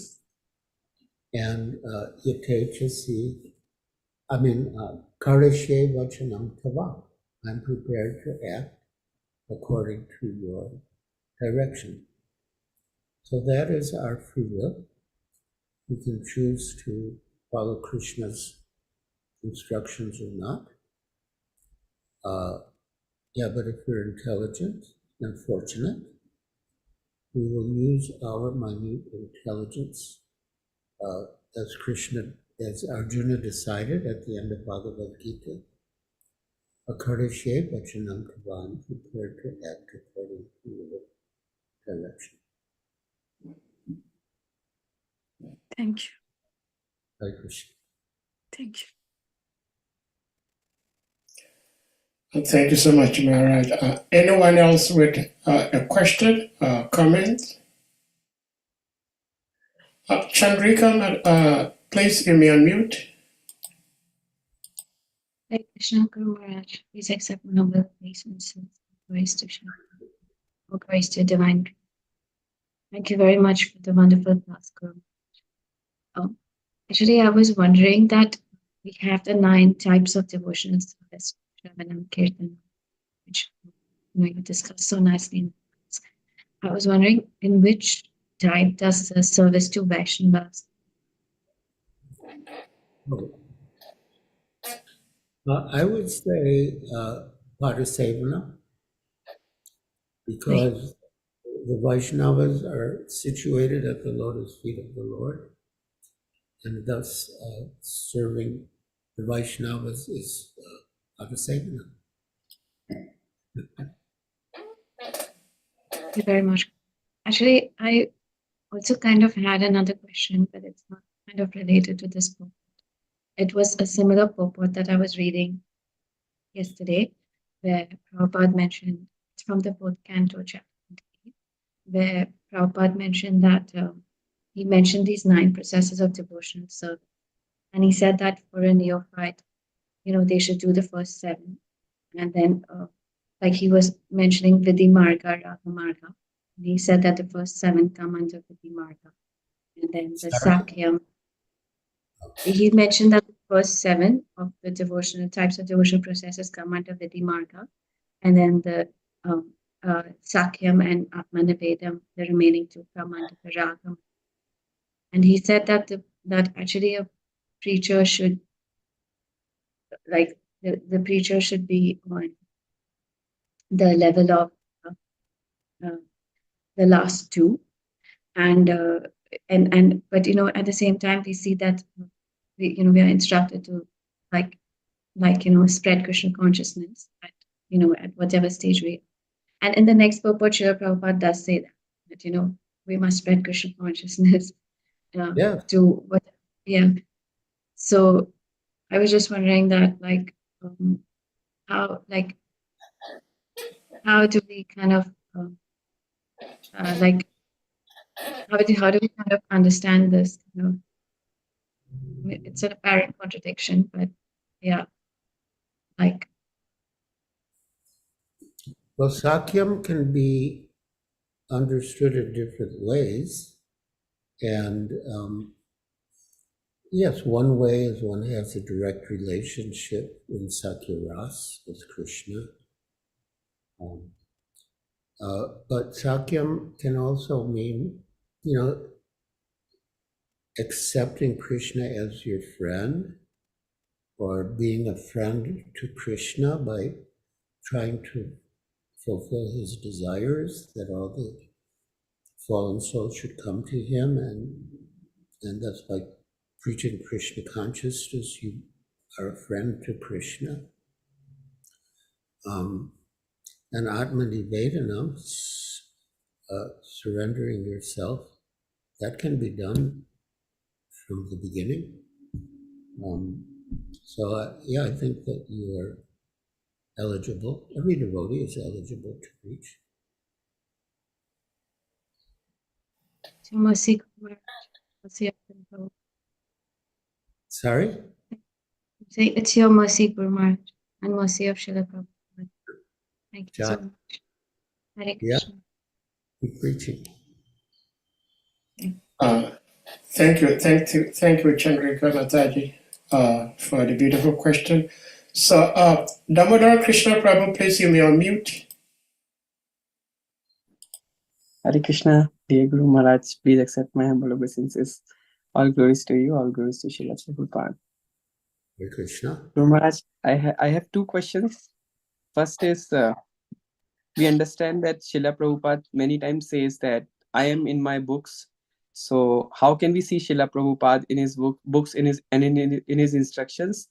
and Yatechasi, Karishe Vachanam Tava, I'm prepared to act according to your direction. So that is our free will. We can choose to follow Krishna's instructions or not. But if we're intelligent unfortunate. We will use our minute intelligence as Arjuna decided at the end of Bhagavad Gita. Akarishye Vachanam Kavan, prepared to act according to your direction. Thank you. Hare Krishna. Thank you. Thank you so much, Maharaj. Anyone else with a question, comment? Chandrika, please give me unmute. Hare Krishna Guru Maharaj, please accept my humble obeisances. Grace to Shri, all grace to divine. Thank you very much for the wonderful class, Guru. Actually, I was wondering that we have the 9 types of devotional service, Shravanam, Kirtan, which you discussed so nicely in the class. I was wondering in which type does the service to Vaishnavas? I would say Padasevana, because the Vaishnavas are situated at the lotus feet of the Lord, and thus serving the Vaishnavas is Padasevana. Thank you very much. Actually, I also kind of had another question, but it's not kind of related to this book. It was a similar purport that I was reading yesterday, where Prabhupada mentioned, it's from the fourth canto, chapter 28, where Prabhupada mentioned that he mentioned these 9 processes of devotional service. And he said that for a neophyte, they should do the first 7. And then, like he was mentioning Vidhi Marga, Raga Marga. And he said that the first 7 come under Vidhi Marga. And then the Sakyam. He mentioned that the first 7 of the devotional types of devotional processes come under Vidhi Marga. And then the Sakyam and Atmanavedam, the remaining 2 come under the Raga. And he said that that actually a preacher should, like the preacher should be on the level of the last 2, and but at the same time we see that we are instructed to like spread Krishna consciousness at at whatever stage we are. And in the next purport, Srila Prabhupada does say that we must spread Krishna consciousness to what So I was just wondering that how do we kind of how do we kind of understand this? It's an apparent contradiction, but Well, Sakyam can be understood in different ways. And yes, one way is one has a direct relationship in Sakya Ras with Krishna. But Sakyam can also mean, accepting Krishna as your friend, or being a friend to Krishna by trying to fulfill his desires, that all the fallen souls should come to him, and that's by preaching Krishna consciousness, you are a friend to Krishna. And Atmanivedana, surrendering yourself, that can be done from the beginning. I think that you are eligible. Every devotee is eligible to preach. Sorry? Say it's your mercy, Guru Maharaj, and mercy of Srila Prabhupada. Thank you so much. Hare Krishna. Keep preaching. Thank you, Chandrika Mataji, for the beautiful question. So, Damodar Krishna Prabhu, please you may unmute. Hare Krishna, dear Guru Maharaj, please accept my humble obeisances. All glories to you, all glories to Srila Prabhupada. Hare Krishna. Guru Maharaj, I have 2 questions. First is, we understand that Srila Prabhupada many times says that I am in my books. So how can we see Srila Prabhupada in his books in his instructions?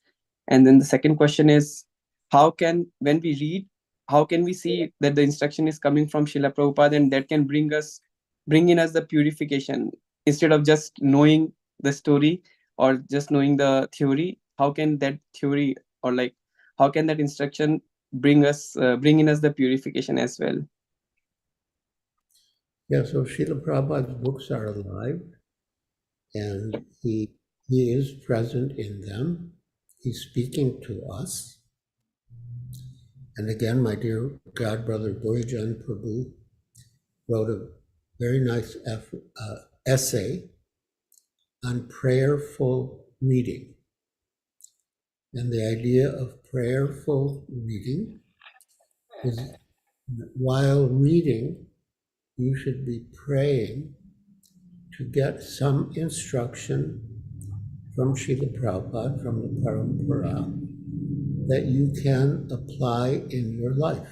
And then the second question is, how can, when we read, how can we see that the instruction is coming from Srila Prabhupada, and that can bring in us the purification, instead of just knowing the story or just knowing the theory? How can that theory, or like, how can that instruction bring in us the purification as well? Yeah, so Srila Prabhupada's books are alive, and he is present in them. He's speaking to us. And again, my dear God brother Dorijan Prabhu wrote a very nice essay on prayerful reading. And the idea of prayerful reading is that while reading, you should be praying to get some instruction from Srila Prabhupada, from the Parampara, that you can apply in your life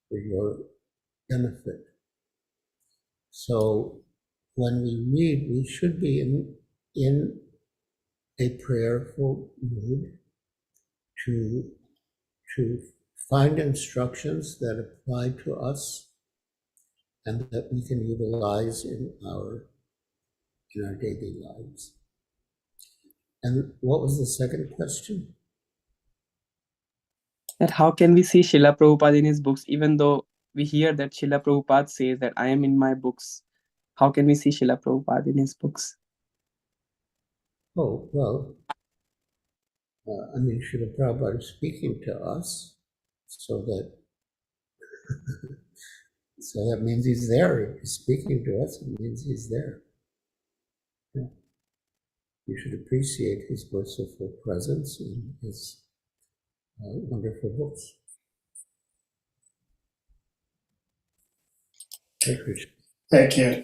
for your benefit. So when we read, we should be in a prayerful mood to find instructions that apply to us and that we can utilize in our daily lives. And what was the second question? That how can we see Srila Prabhupada in his books, even though we hear that Srila Prabhupada says that I am in my books? How can we see Srila Prabhupada in his books? Oh, well, I mean, Srila Prabhupada is speaking to us, so that so that means he's there. If he's speaking to us, it means he's there. Yeah. You should appreciate his merciful presence in his wonderful books. Thank you. Thank you.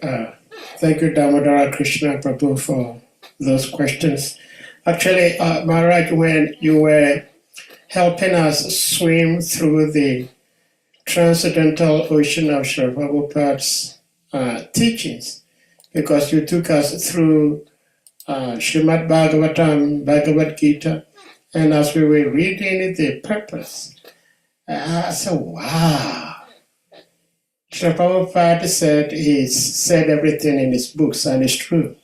Thank you, Damodara Krishna Prabhu, for those questions. Actually, Maharaj, when you were helping us swim through the transcendental ocean of Srila Prabhupada's teachings, because you took us through Srimad Bhagavatam, Bhagavad Gita, and as we were reading the purpose, I said, wow. Srila Prabhupada said he said everything in his books, and it's true.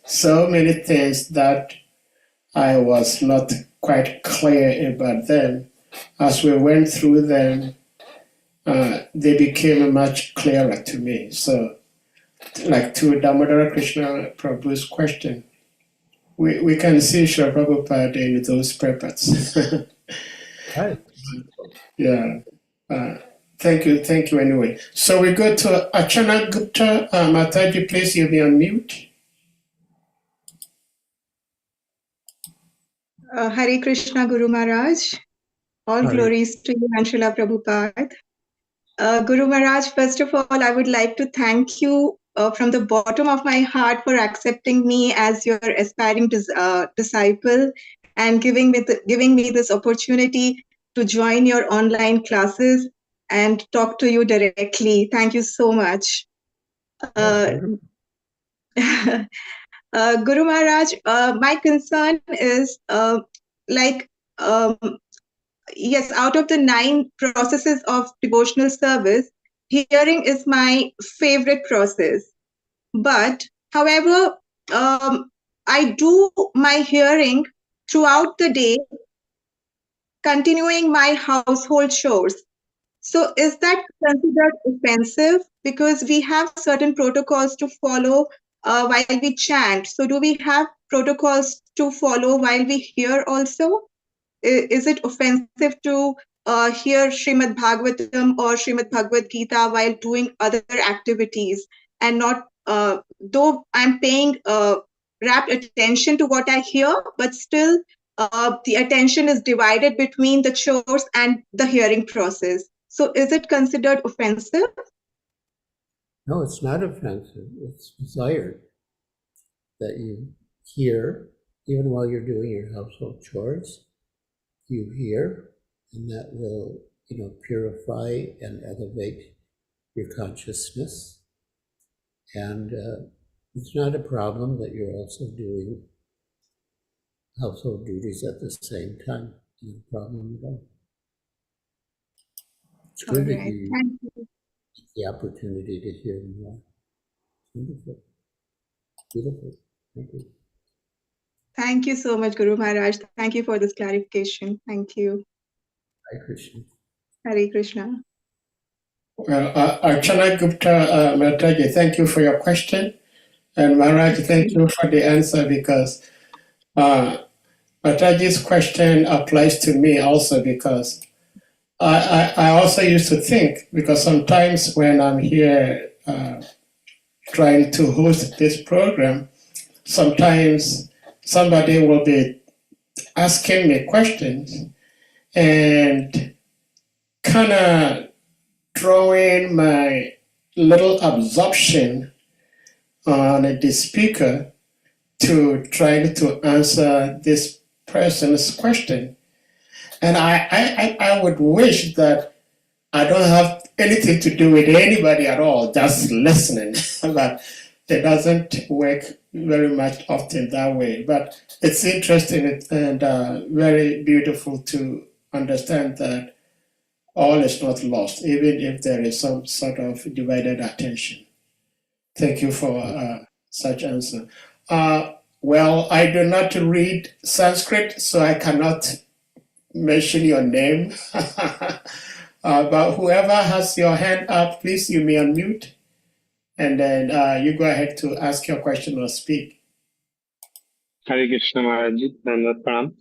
So many things that I was not quite clear about them, as we went through them, they became much clearer to me. So, like to Damodara Krishna Prabhu's question, we can see Srila Prabhupada in those purposes. Right. Yeah. Thank you anyway. So we go to Achana Gupta. Mataji, please, you'll be on mute. Hare Krishna Guru Maharaj. All Hare. glories to you and Srila Prabhupada. Guru Maharaj, first of all, I would like to thank you from the bottom of my heart for accepting me as your aspiring disciple and giving me this opportunity to join your online classes and talk to you directly. Thank you so much. Guru Maharaj, my concern is yes, out of the 9 processes of devotional service, hearing is my favorite process. But, however, I do my hearing throughout the day, continuing my household chores. So, is that considered offensive? Because we have certain protocols to follow while we chant. So, do we have protocols to follow while we hear also? Is it offensive to hear Srimad Bhagavatam or Srimad Bhagavad Gita while doing other activities, and not, though I'm paying rapt attention to what I hear, but still the attention is divided between the chores and the hearing process. So is it considered offensive? No, it's not offensive. It's desired that you hear, even while you're doing your household chores. You hear, and that will purify and elevate your consciousness. And it's not a problem that you're also doing household duties at the same time. No problem at all. It's good that you get the opportunity to hear more. Wonderful. Beautiful. Thank you. Thank you so much, Guru Maharaj. Thank you for this clarification. Thank you. Hare Krishna. Hare Krishna. Well, Archana Gupta Mataji, thank you for your question. And Maharaj, thank you for the answer, because Mataji's question applies to me also, because I also used to think, because sometimes when I'm here trying to host this program, sometimes somebody will be asking me questions and kind of throwing my little absorption on the speaker to try to answer this person's question. And I would wish that I don't have anything to do with anybody at all, just listening. But it doesn't work very much often that way. But it's interesting and very beautiful to understand that all is not lost, even if there is some sort of divided attention. Thank you for such answer. Well, I do not read Sanskrit, so I cannot mention your name. But whoever has your hand up, please, you may unmute. And then you go ahead to ask your question or speak. Hare Krishna Maharaj Ji, Dandavat Pranam.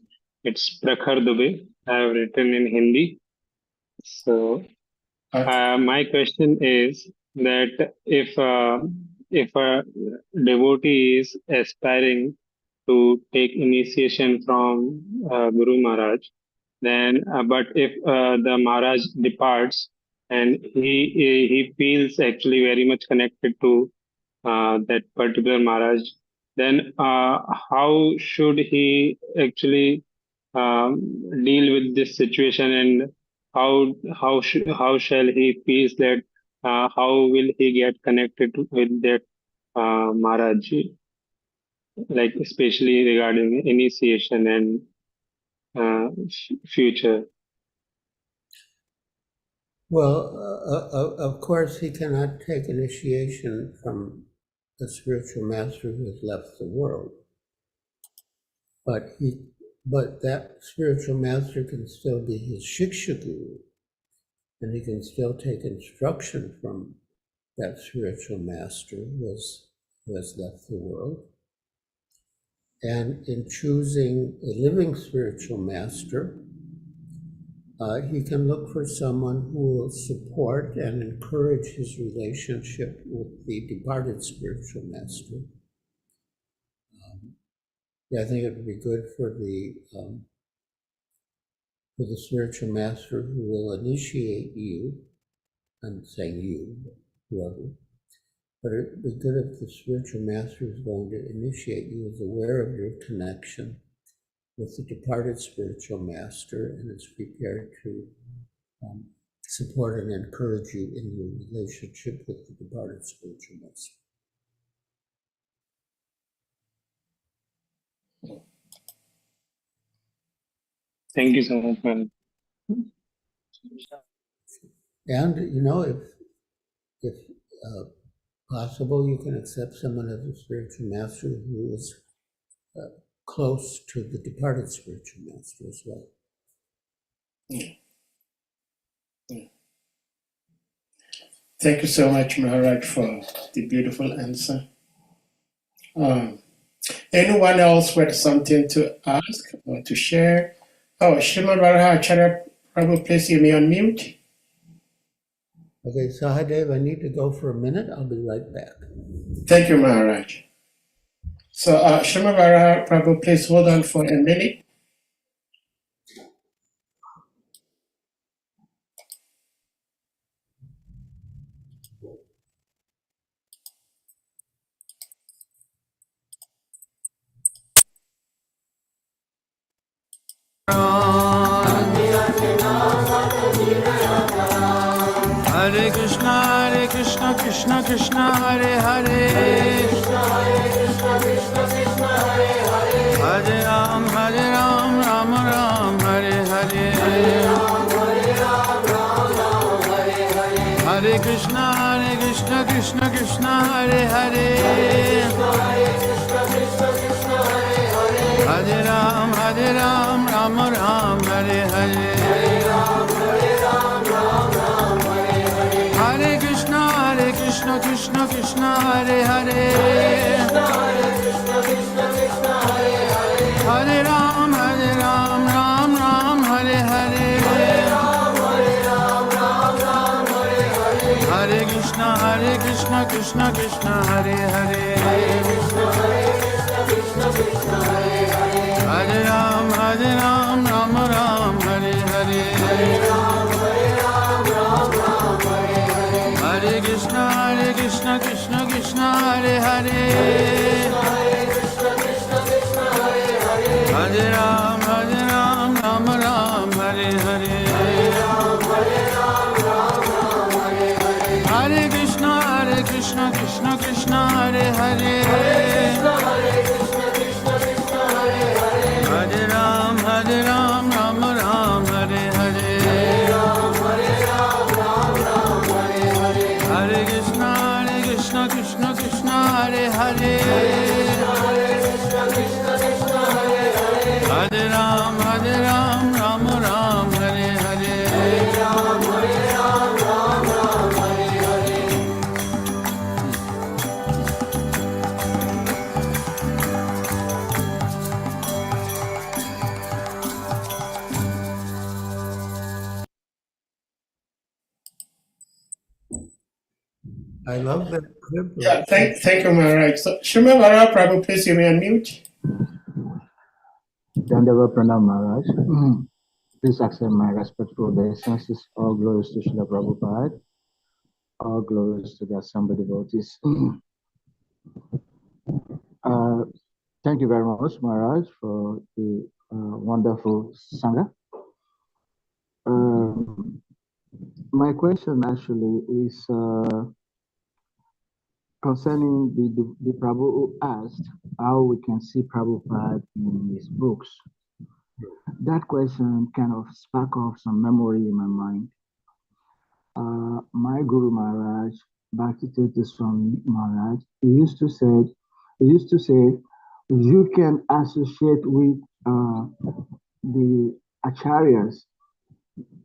It's Prakhar Dubey. I have written in Hindi. So my question is that if a devotee is aspiring to take initiation from Guru Maharaj, then but if the Maharaj departs and he feels actually very much connected to that particular Maharaj, then how should he actually deal with this situation, and how shall he feel that how will he get connected with that Maharaj, like especially regarding initiation and future? Well, of course, he cannot take initiation from a spiritual master who has left the world. But that spiritual master can still be his Shiksha Guru, and he can still take instruction from that spiritual master who has left the world. And in choosing a living spiritual master, he can look for someone who will support and encourage his relationship with the departed spiritual master. I think it would be good for the spiritual master who will initiate you. I'm saying you, whoever. But it would be good if the spiritual master is going to initiate you, is aware of your connection with the departed spiritual master, and is prepared to support and encourage you in your relationship with the departed spiritual master. Thank you so much, man. And if possible, you can accept someone as a spiritual master who is close to the departed spiritual master as well. Thank you so much, Maharaj, for the beautiful answer. Anyone else with something to ask or to share? Oh, Srimad Radha Acharya Prabhu, please, you may unmute. Okay, Sahadev, I need to go for a minute. I'll be right back. Thank you, Maharaj. So, Srimad Radha Prabhu, please hold on for a minute. Krishna Krishna Hare Hare Hare Ram Ram Ram Hare Hare Hare Krishna Krishna Krishna Hare Hare Hare Ram Ram Ram Hare Hare Hare Krishna Krishna Krishna Hare Hare Hare Ram Ram Ram Hare Hare Hare Krishna Krishna Krishna Hare Hare Hare Ram Ram Ram Hare Hare Hare Krishna Krishna Krishna Hare Hare Hare Ram Ram Ram Hare Hare Hare Krishna Krishna Krishna Hare Hare Hare Ram Ram Ram Hare Hare Hare Krishna Krishna Krishna Hare Hare Hare Ram Ram Ram Hare Hare I love that privilege. Yeah, thank you, Maharaj. So, Srimad Bharata Prabhu, please you may unmute. Dandava Pranam Maharaj. Please accept my respectful obeisances. All glories to Srila Prabhupada. All glories to the assembled devotees. Thank you very much, Maharaj, for the wonderful Sangha. My question actually is concerning the Prabhu who asked how we can see Prabhupada in his books. That question kind of sparked off some memory in my mind. My Guru Maharaj, Bhakti Swami Maharaj, he used to say, you can associate with the acharyas,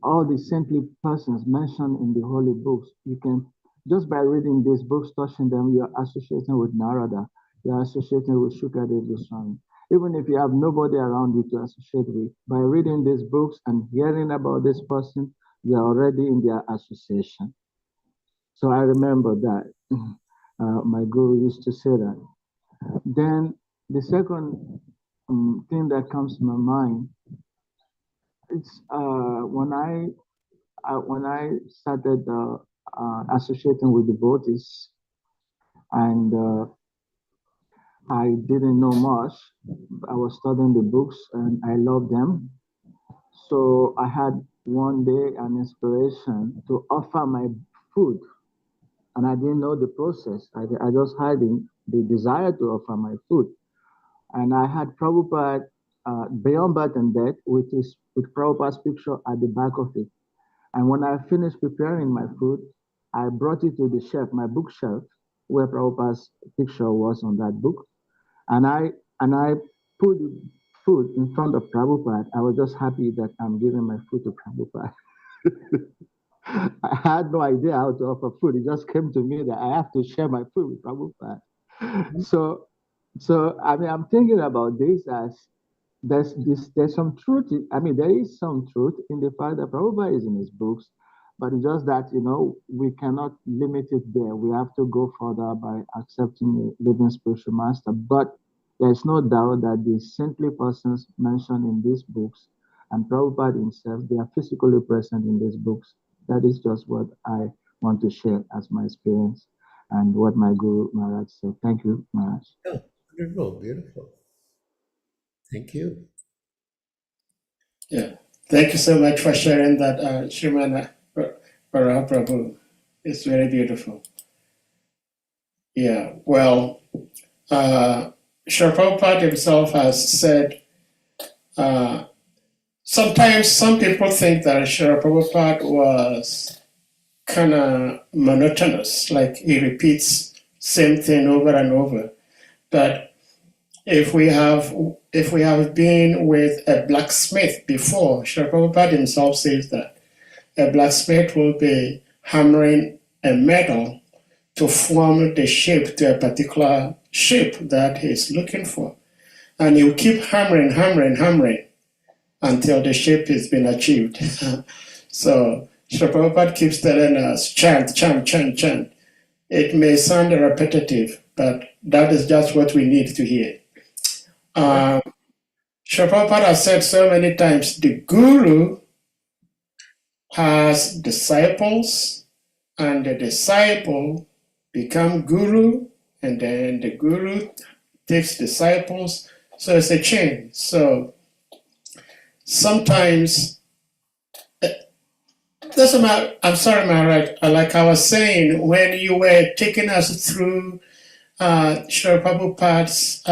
all the saintly persons mentioned in the holy books. You can, just by reading these books, touching them, you are associating with Narada, you are associating with Shukadev Goswami. Even if you have nobody around you to associate with, by reading these books and hearing about this person, you are already in their association. So I remember that. My guru used to say that. Then the second thing that comes to my mind, it's when I started associating with devotees, and I didn't know much. I was studying the books and I loved them. So I had one day an inspiration to offer my food, and I didn't know the process. I just had the desire to offer my food, and I had Prabhupada Beyond Birth and Death with Prabhupada's picture at the back of it. And when I finished preparing my food, I brought it to the shelf, my bookshelf, where Prabhupada's picture was on that book, and I put the food in front of Prabhupada. I was just happy that I'm giving my food to Prabhupada. I had no idea how to offer food. It just came to me that I have to share my food with Prabhupada. So I mean, I'm thinking about this as there's some truth. There is some truth in the fact that Prabhupada is in his books, but it's just that, we cannot limit it there. We have to go further by accepting a living spiritual master. But there's no doubt that the saintly persons mentioned in these books and Prabhupada himself, they are physically present in these books. That is just what I want to share as my experience and what my Guru Maharaj said. Thank you, Maharaj. Oh, beautiful, beautiful. Thank you. Yeah, thank you so much for sharing that, Srimad Bharata Prabhu. It's very beautiful. Yeah, well, Srila Prabhupada himself has said, sometimes some people think that Srila Prabhupada was kind of monotonous, like he repeats same thing over and over. But if we have been with a blacksmith before, Srila Prabhupada himself says that a blacksmith will be hammering a metal to form the shape to a particular shape that he's looking for. And he'll keep hammering, hammering, hammering until the shape has been achieved. So Srila Prabhupada keeps telling us, chant, chant, chant, chant. It may sound repetitive, but that is just what we need to hear. Srila Prabhupada has said so many times, the guru has disciples, and the disciple become guru, and then the guru takes disciples. So it's a chain. So sometimes, doesn't matter. I'm sorry, Maharaj. Like I was saying, when you were taking us through Srila Prabhupada's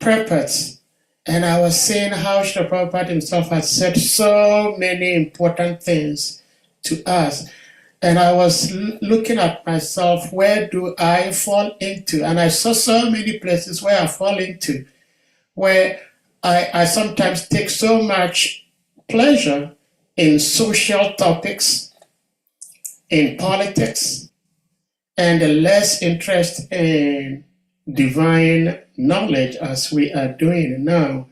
purpose, and I was saying how Srila Prabhupada himself has said so many important things to us. And I was looking at myself, where do I fall into? And I saw so many places where I fall into, where I sometimes take so much pleasure in social topics, in politics, and less interest in divine knowledge as we are doing now.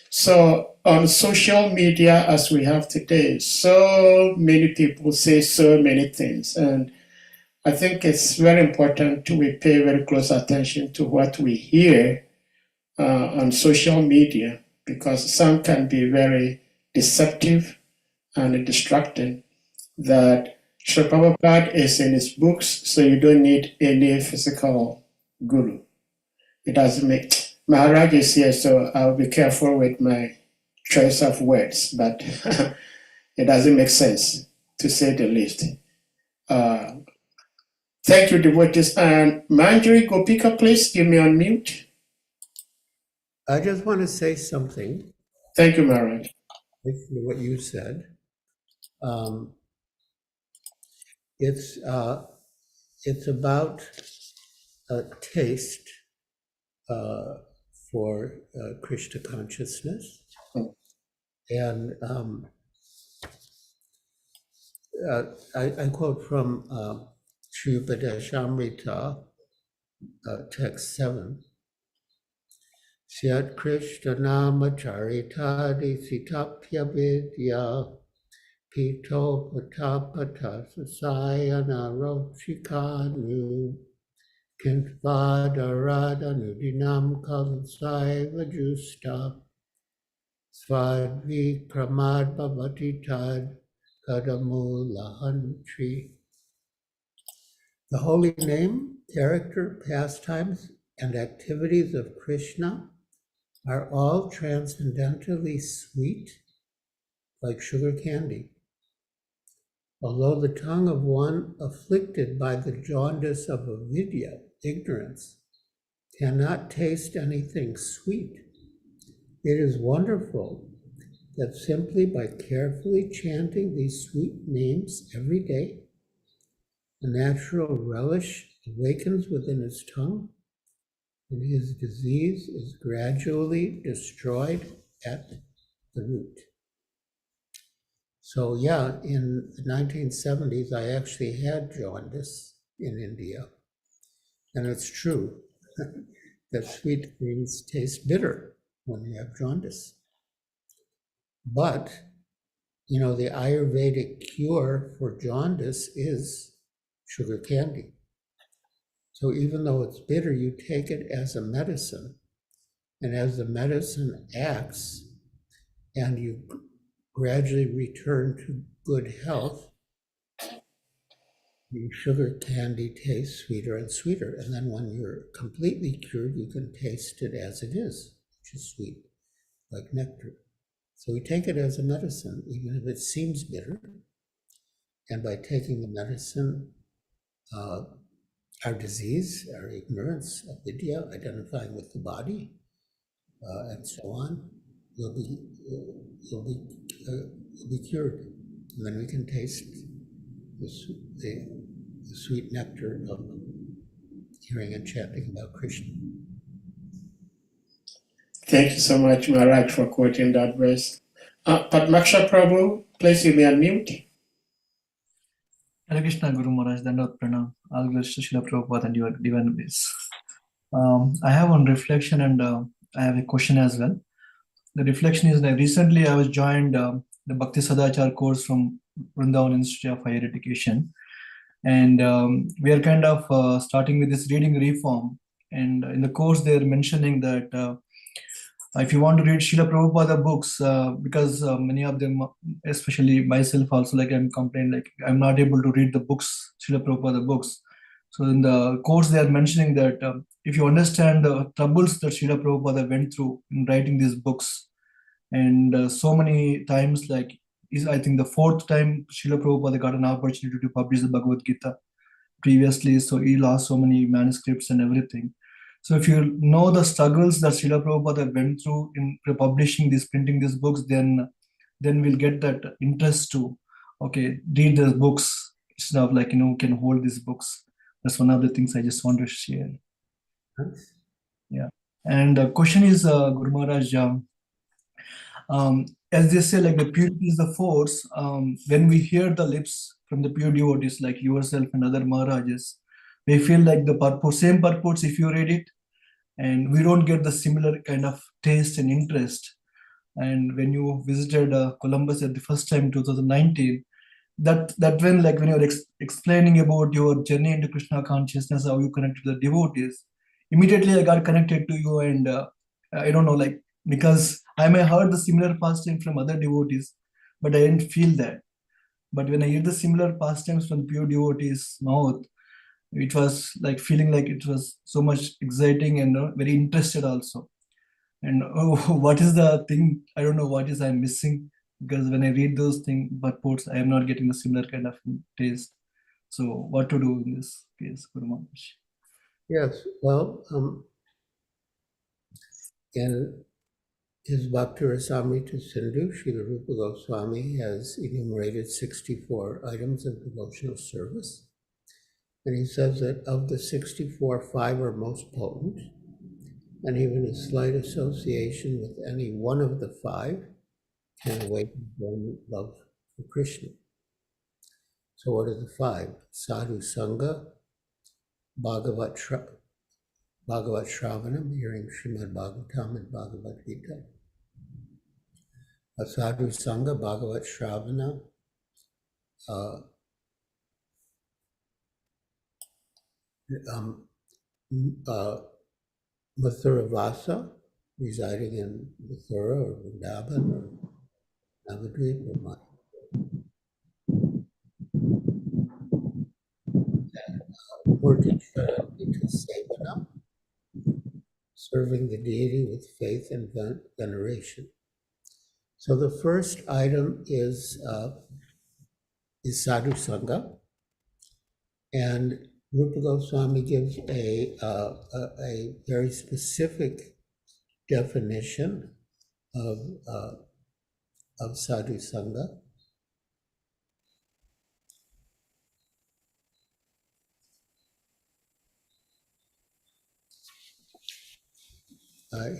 So on social media as we have today, so many people say so many things. And I think it's very important we pay very close attention to what we hear on social media, because some can be very deceptive and distracting. That Srila Prabhupada is in his books, so you don't need any physical guru. It doesn't make... Maharaj is here, so I'll be careful with my choice of words, but it doesn't make sense, to say the least. Thank you, devotees. And Manjari Gopika, please give me on mute. I just want to say something. Thank you, Maharaj. Basically what you said. It's about a taste for Krishna consciousness. And I quote from Sri Upadeshamrita, text 7. Syat Krishna Nama Charitadi Sitapya Vidya Pito Patapata Sasayana Rochikanu Kintvada Nudinam Kalsaiva Justa Svadvi Kramad Bhavati Tad Kadamulahantri. The holy name, character, pastimes, and activities of Krishna are all transcendently sweet, like sugar candy. Although the tongue of one afflicted by the jaundice of avidya, ignorance, cannot taste anything sweet, it is wonderful that simply by carefully chanting these sweet names every day, a natural relish awakens within his tongue, and his disease is gradually destroyed at the root. So yeah, in the 1970s, I actually had jaundice in India. And it's true that sweet things taste bitter when you have jaundice. But, you know, the Ayurvedic cure for jaundice is sugar candy. So even though it's bitter, you take it as a medicine. And as the medicine acts and you gradually return to good health, the sugar candy tastes sweeter and sweeter. And then when you're completely cured, you can taste it as it is, which is sweet, like nectar. So we take it as a medicine, even if it seems bitter. And by taking the medicine, our disease, our ignorance, avidya, identifying with the body, and so on, will be cured. And then we can taste the sweet nectar of hearing and chanting about Krishna. Thank you so much, Maharaj, for quoting that verse. Padmaksha Prabhu, please you may unmute. Hare Krishna, Guru Maharaj, Dandot Pranam. All glories to Srila Prabhupada and your divine grace. I have one reflection and I have a question as well. The reflection is that recently I was joined the Bhakti Sadachar course from Vrindavan Institute of Higher Education. And we are kind of starting with this reading reform. And in the course, they are mentioning that if you want to read Srila Prabhupada books, because many of them, especially myself also, like I'm complaining, like I'm not able to read the books, Srila Prabhupada books. So in the course, they are mentioning that if you understand the troubles that Srila Prabhupada went through in writing these books, and so many times, like I think the fourth time Srila Prabhupada got an opportunity to publish the Bhagavad Gita previously, so he lost so many manuscripts and everything. So if you know the struggles that Srila Prabhupada went through in publishing this, printing these books, then we'll get that interest to, okay, read the books instead of like, can hold these books. That's one of the things I just want to share. Thanks. Yeah. And the question is, Guru Maharaj, as they say, like the purity is the force. When we hear the lips from the pure devotees like yourself and other Maharajas, we feel like the same purports if you read it, and we don't get the similar kind of taste and interest. And when you visited Columbus at the first time, 2019, that when you're explaining about your journey into Krishna consciousness, how you connect to the devotees, immediately I got connected to you, and I don't know, like, because I may heard the similar pastime from other devotees, but I didn't feel that. But when I hear the similar pastimes from pure devotees' mouth, it was like feeling like it was so much exciting and very interested also. And what is the thing? I don't know what is I'm missing, because when I read those things, but ports, I am not getting a similar kind of taste. So what to do in this case, Guru Maharaj? Yes, well, in his Bhakti Rasamrita Sindhu, Srila Rupa Goswami has enumerated 64 items of devotional service. And he says that of the 64, 5 are most potent, and even a slight association with any one of the 5 can awaken dormant love for Krishna. So what are the 5? Sadhu Sangha, Bhagavat Shravanam, hearing Srimad Bhagavatam and Bhagavad Gita. Sadhu Sangha, Bhagavat Shravana, Mathura Vasa, residing in Mathura or Vrindavan or Navadvip or Murti serving the deity with faith and veneration. So the first item is Sadhu Sangha, and Rupa Goswami gives a very specific definition of Sadhu Sangha.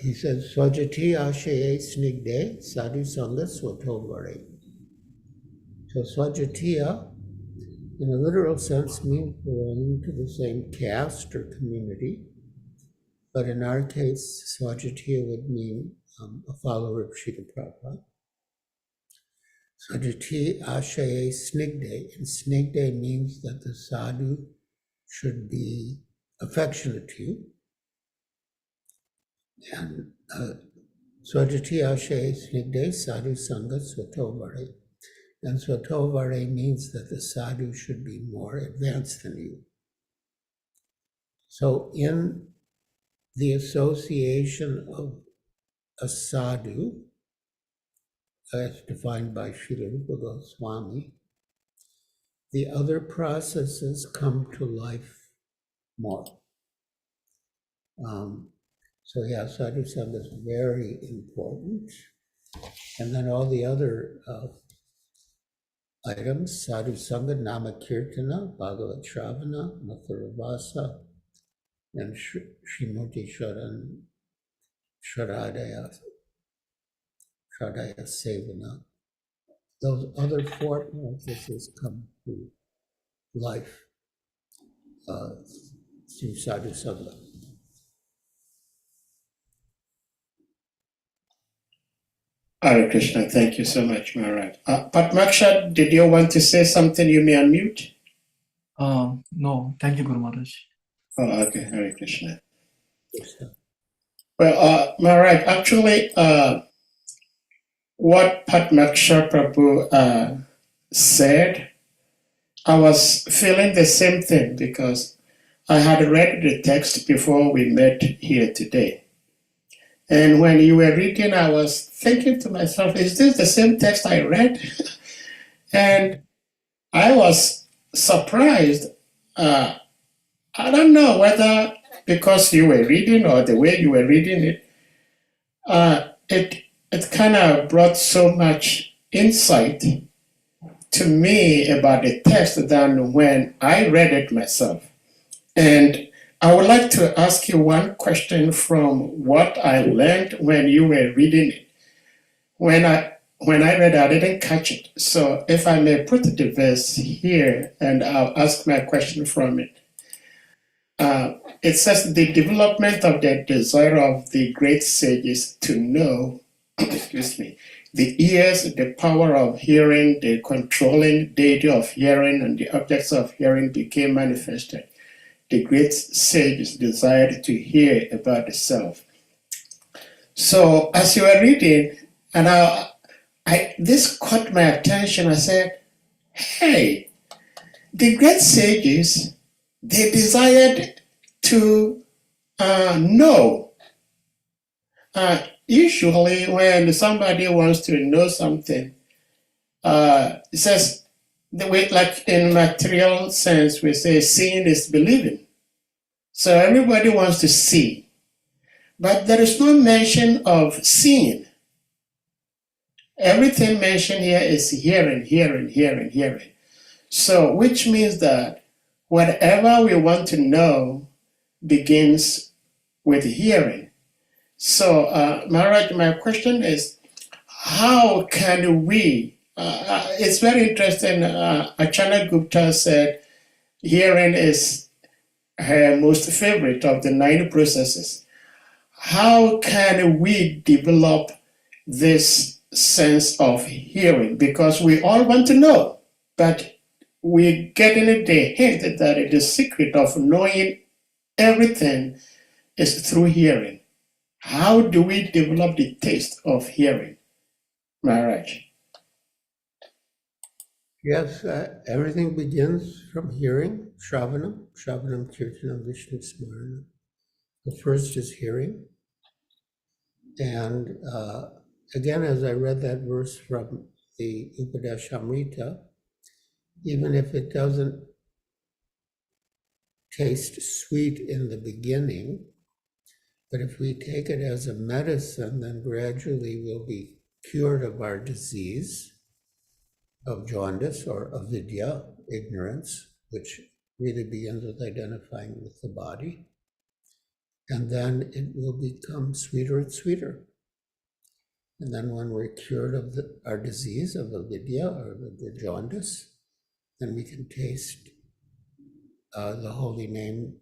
He says, Swajati Ashaye Snigde Sadhu Sangha Swatovare. So Swajatiya, in a literal sense, means belonging to the same caste or community. But in our case, Swajatiya would mean a follower of Srila Prabhupada. Swajati Ashaye Snigde. And Snigde means that the sadhu should be affectionate to you. And Swajati Ashaye Snigde Sadhu Sangha Swatovare. And Swatovare means that the sadhu should be more advanced than you. So in the association of a sadhu, as defined by Srila Rupa Goswami, the other processes come to life more. So yeah, sadhu sangha is very important. And then all the other items, sadhu sangha, nama kirtana, bhagavat shravana, matharavasa, and Srimurti Shradaya Sevana. Those other four practices come to life through sadhu sangha. Hare Krishna, thank you so much, Maharaj. Patmaksha, did you want to say something? You may unmute. No, thank you, Guru Maharaj. Oh, okay, Hare Krishna. Well, Maharaj, actually, what Patmaksha Prabhu said, I was feeling the same thing because I had read the text before we met here today. And when you were reading, I was thinking to myself, is this the same text I read? And I was surprised. I don't know whether because you were reading or the way you were reading it, it kind of brought so much insight to me about the text than when I read it myself. And I would like to ask you one question from what I learned when you were reading it. When I read it, I didn't catch it. So if I may put the verse here and I'll ask my question from it. It says the development of the desire of the great sages to know, excuse me, the ears, the power of hearing, the controlling deity of hearing, and the objects of hearing became manifested. The great sages desired to hear about the self. So as you were reading, and this caught my attention. I said, hey, the great sages, they desired to know. Usually when somebody wants to know something, it says, the way, like in material sense, we say seeing is believing. So everybody wants to see. But there is no mention of seeing. Everything mentioned here is hearing, hearing, hearing, hearing. So, which means that whatever we want to know begins with hearing. So, Maharaj, my question is, how can we, it's very interesting, Achana Gupta said hearing is her most favorite of the 9 processes. How can we develop this sense of hearing? Because we all want to know, but we're getting the hint that the secret of knowing everything is through hearing. How do we develop the taste of hearing, Maharaj? Yes, everything begins from hearing, Shravanam, Kirtanam, Vishnu Smarana. The first is hearing. And again, as I read that verse from the Upadeshamrita, even if it doesn't taste sweet in the beginning, but if we take it as a medicine, then gradually we'll be cured of our disease of jaundice or avidya, ignorance, which really begins with identifying with the body. And then it will become sweeter and sweeter. And then when we're cured of our disease of avidya or the jaundice, then we can taste the holy name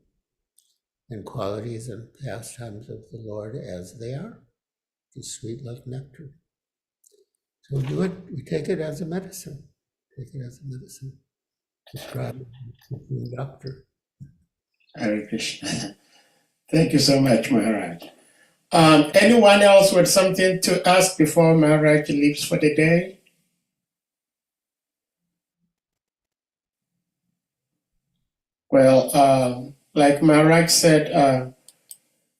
and qualities and pastimes of the Lord as they are. It's sweet like nectar. So we do it, we take it as a medicine. Take it as a medicine. Prescribe it from the doctor. Hare Krishna. Thank you so much, Maharaj. Anyone else with something to ask before Maharaj leaves for the day? Well, like Maharaj said,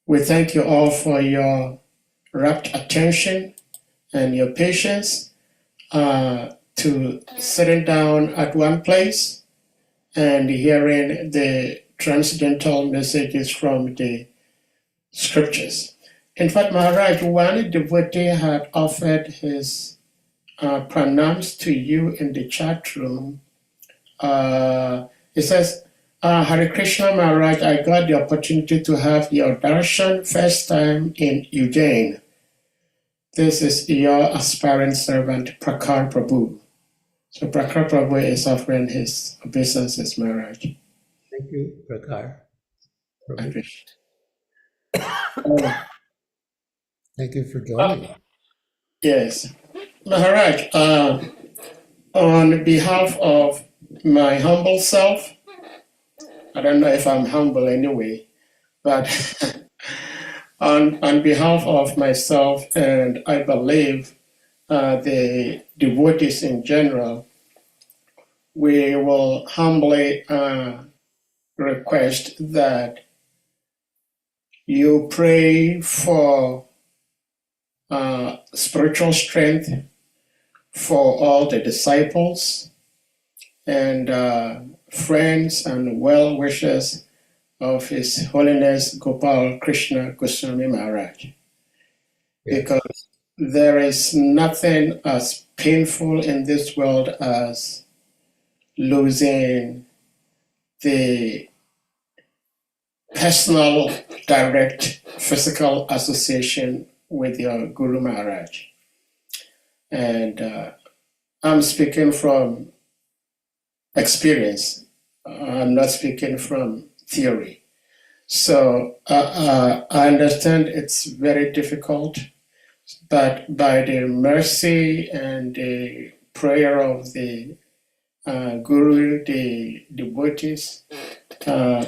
we thank you all for your rapt attention and your patience to sitting down at one place and hearing the transcendental messages from the scriptures. In fact, Maharaj, one devotee had offered his pranams to you in the chat room. It says, Hare Krishna Maharaj, I got the opportunity to have your darshan first time in Ujjain. This is your aspirant servant, Prakhar Prabhu. So Prakhar Prabhu is offering his obeisances, Maharaj. Thank you, Prakhar. Thank you for joining. Yes. Maharaj, on behalf of my humble self, I don't know if I'm humble anyway, but on behalf of myself and I believe the devotees in general, we will humbly request that you pray for spiritual strength for all the disciples and friends and well-wishers of His Holiness Gopal Krishna Goswami Maharaj. Because there is nothing as painful in this world as losing the personal, direct, physical association with your Guru Maharaj. And I'm speaking from experience. I'm not speaking from theory. So I understand it's very difficult, but by the mercy and the prayer of the Guru, the devotees,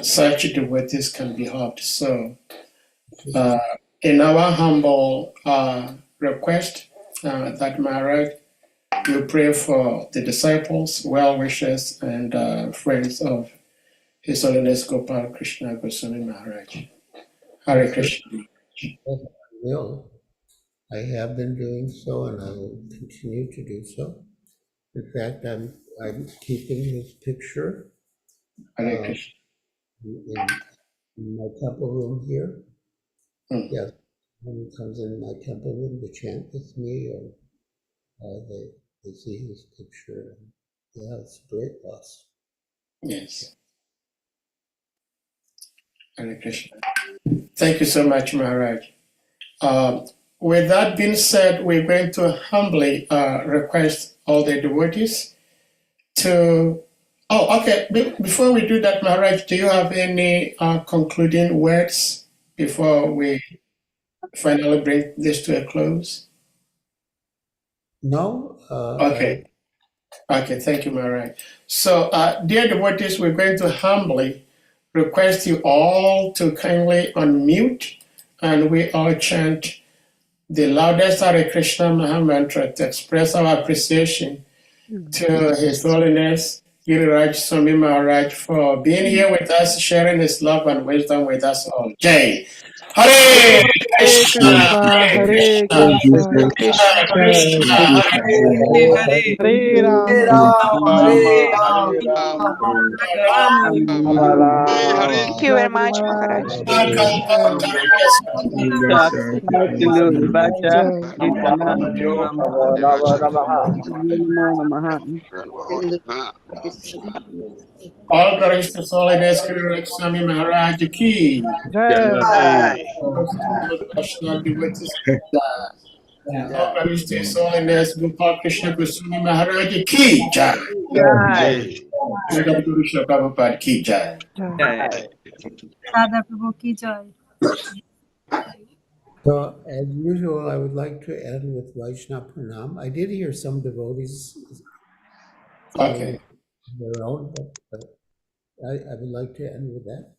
such devotees can be helped. So in our humble request that Maharaj, you pray for the disciples, well-wishers, and friends of His Holiness Gopal Krishna Goswami Maharaj. Hare Krishna. Yes, I will. I have been doing so, and I will continue to do so. In fact, I'm keeping his picture in my temple room here. Yes, when he comes in my temple room to chant with me, or they see his picture. And, yeah, it's a great loss. Yes. Hare Krishna. Thank you so much, Maharaj. With that being said, we're going to humbly request all the devotees to... Oh, okay. Before we do that, Maharaj, do you have any concluding words before we finally bring this to a close? No. Okay. Okay, thank you, Maharaj. So, dear devotees, we're going to humbly request you all to kindly unmute, and we all chant the loudest Hare Krishna Maha Mantra to express our appreciation to His Holiness GIRIRAJ Swami Maharaj for being here with us, sharing his love and wisdom with us all. Jai. Hare Krishna, Hare Krishna, Krishna Krishna, Hare Hare, Hare Ram, Hare Ram, Thank you very much, Maharaj. All glories to His Holiness GIRIRAJ Swami Maharaj ki. Jai. All glories to His Holiness Gopal Krishna Goswami Maharaj ki. Jai. Jai. Guru Srila Prabhupada ki. Jai. Radha Prabhu ki jai. So, as usual, I would like to end with Vaishnava Pranam. I did hear some devotees their own, but I would like to end with that.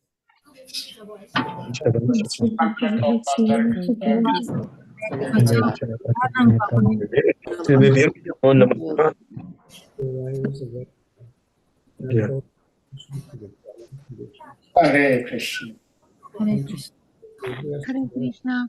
Hare Krishna. Hare Krishna. Hare Krishna.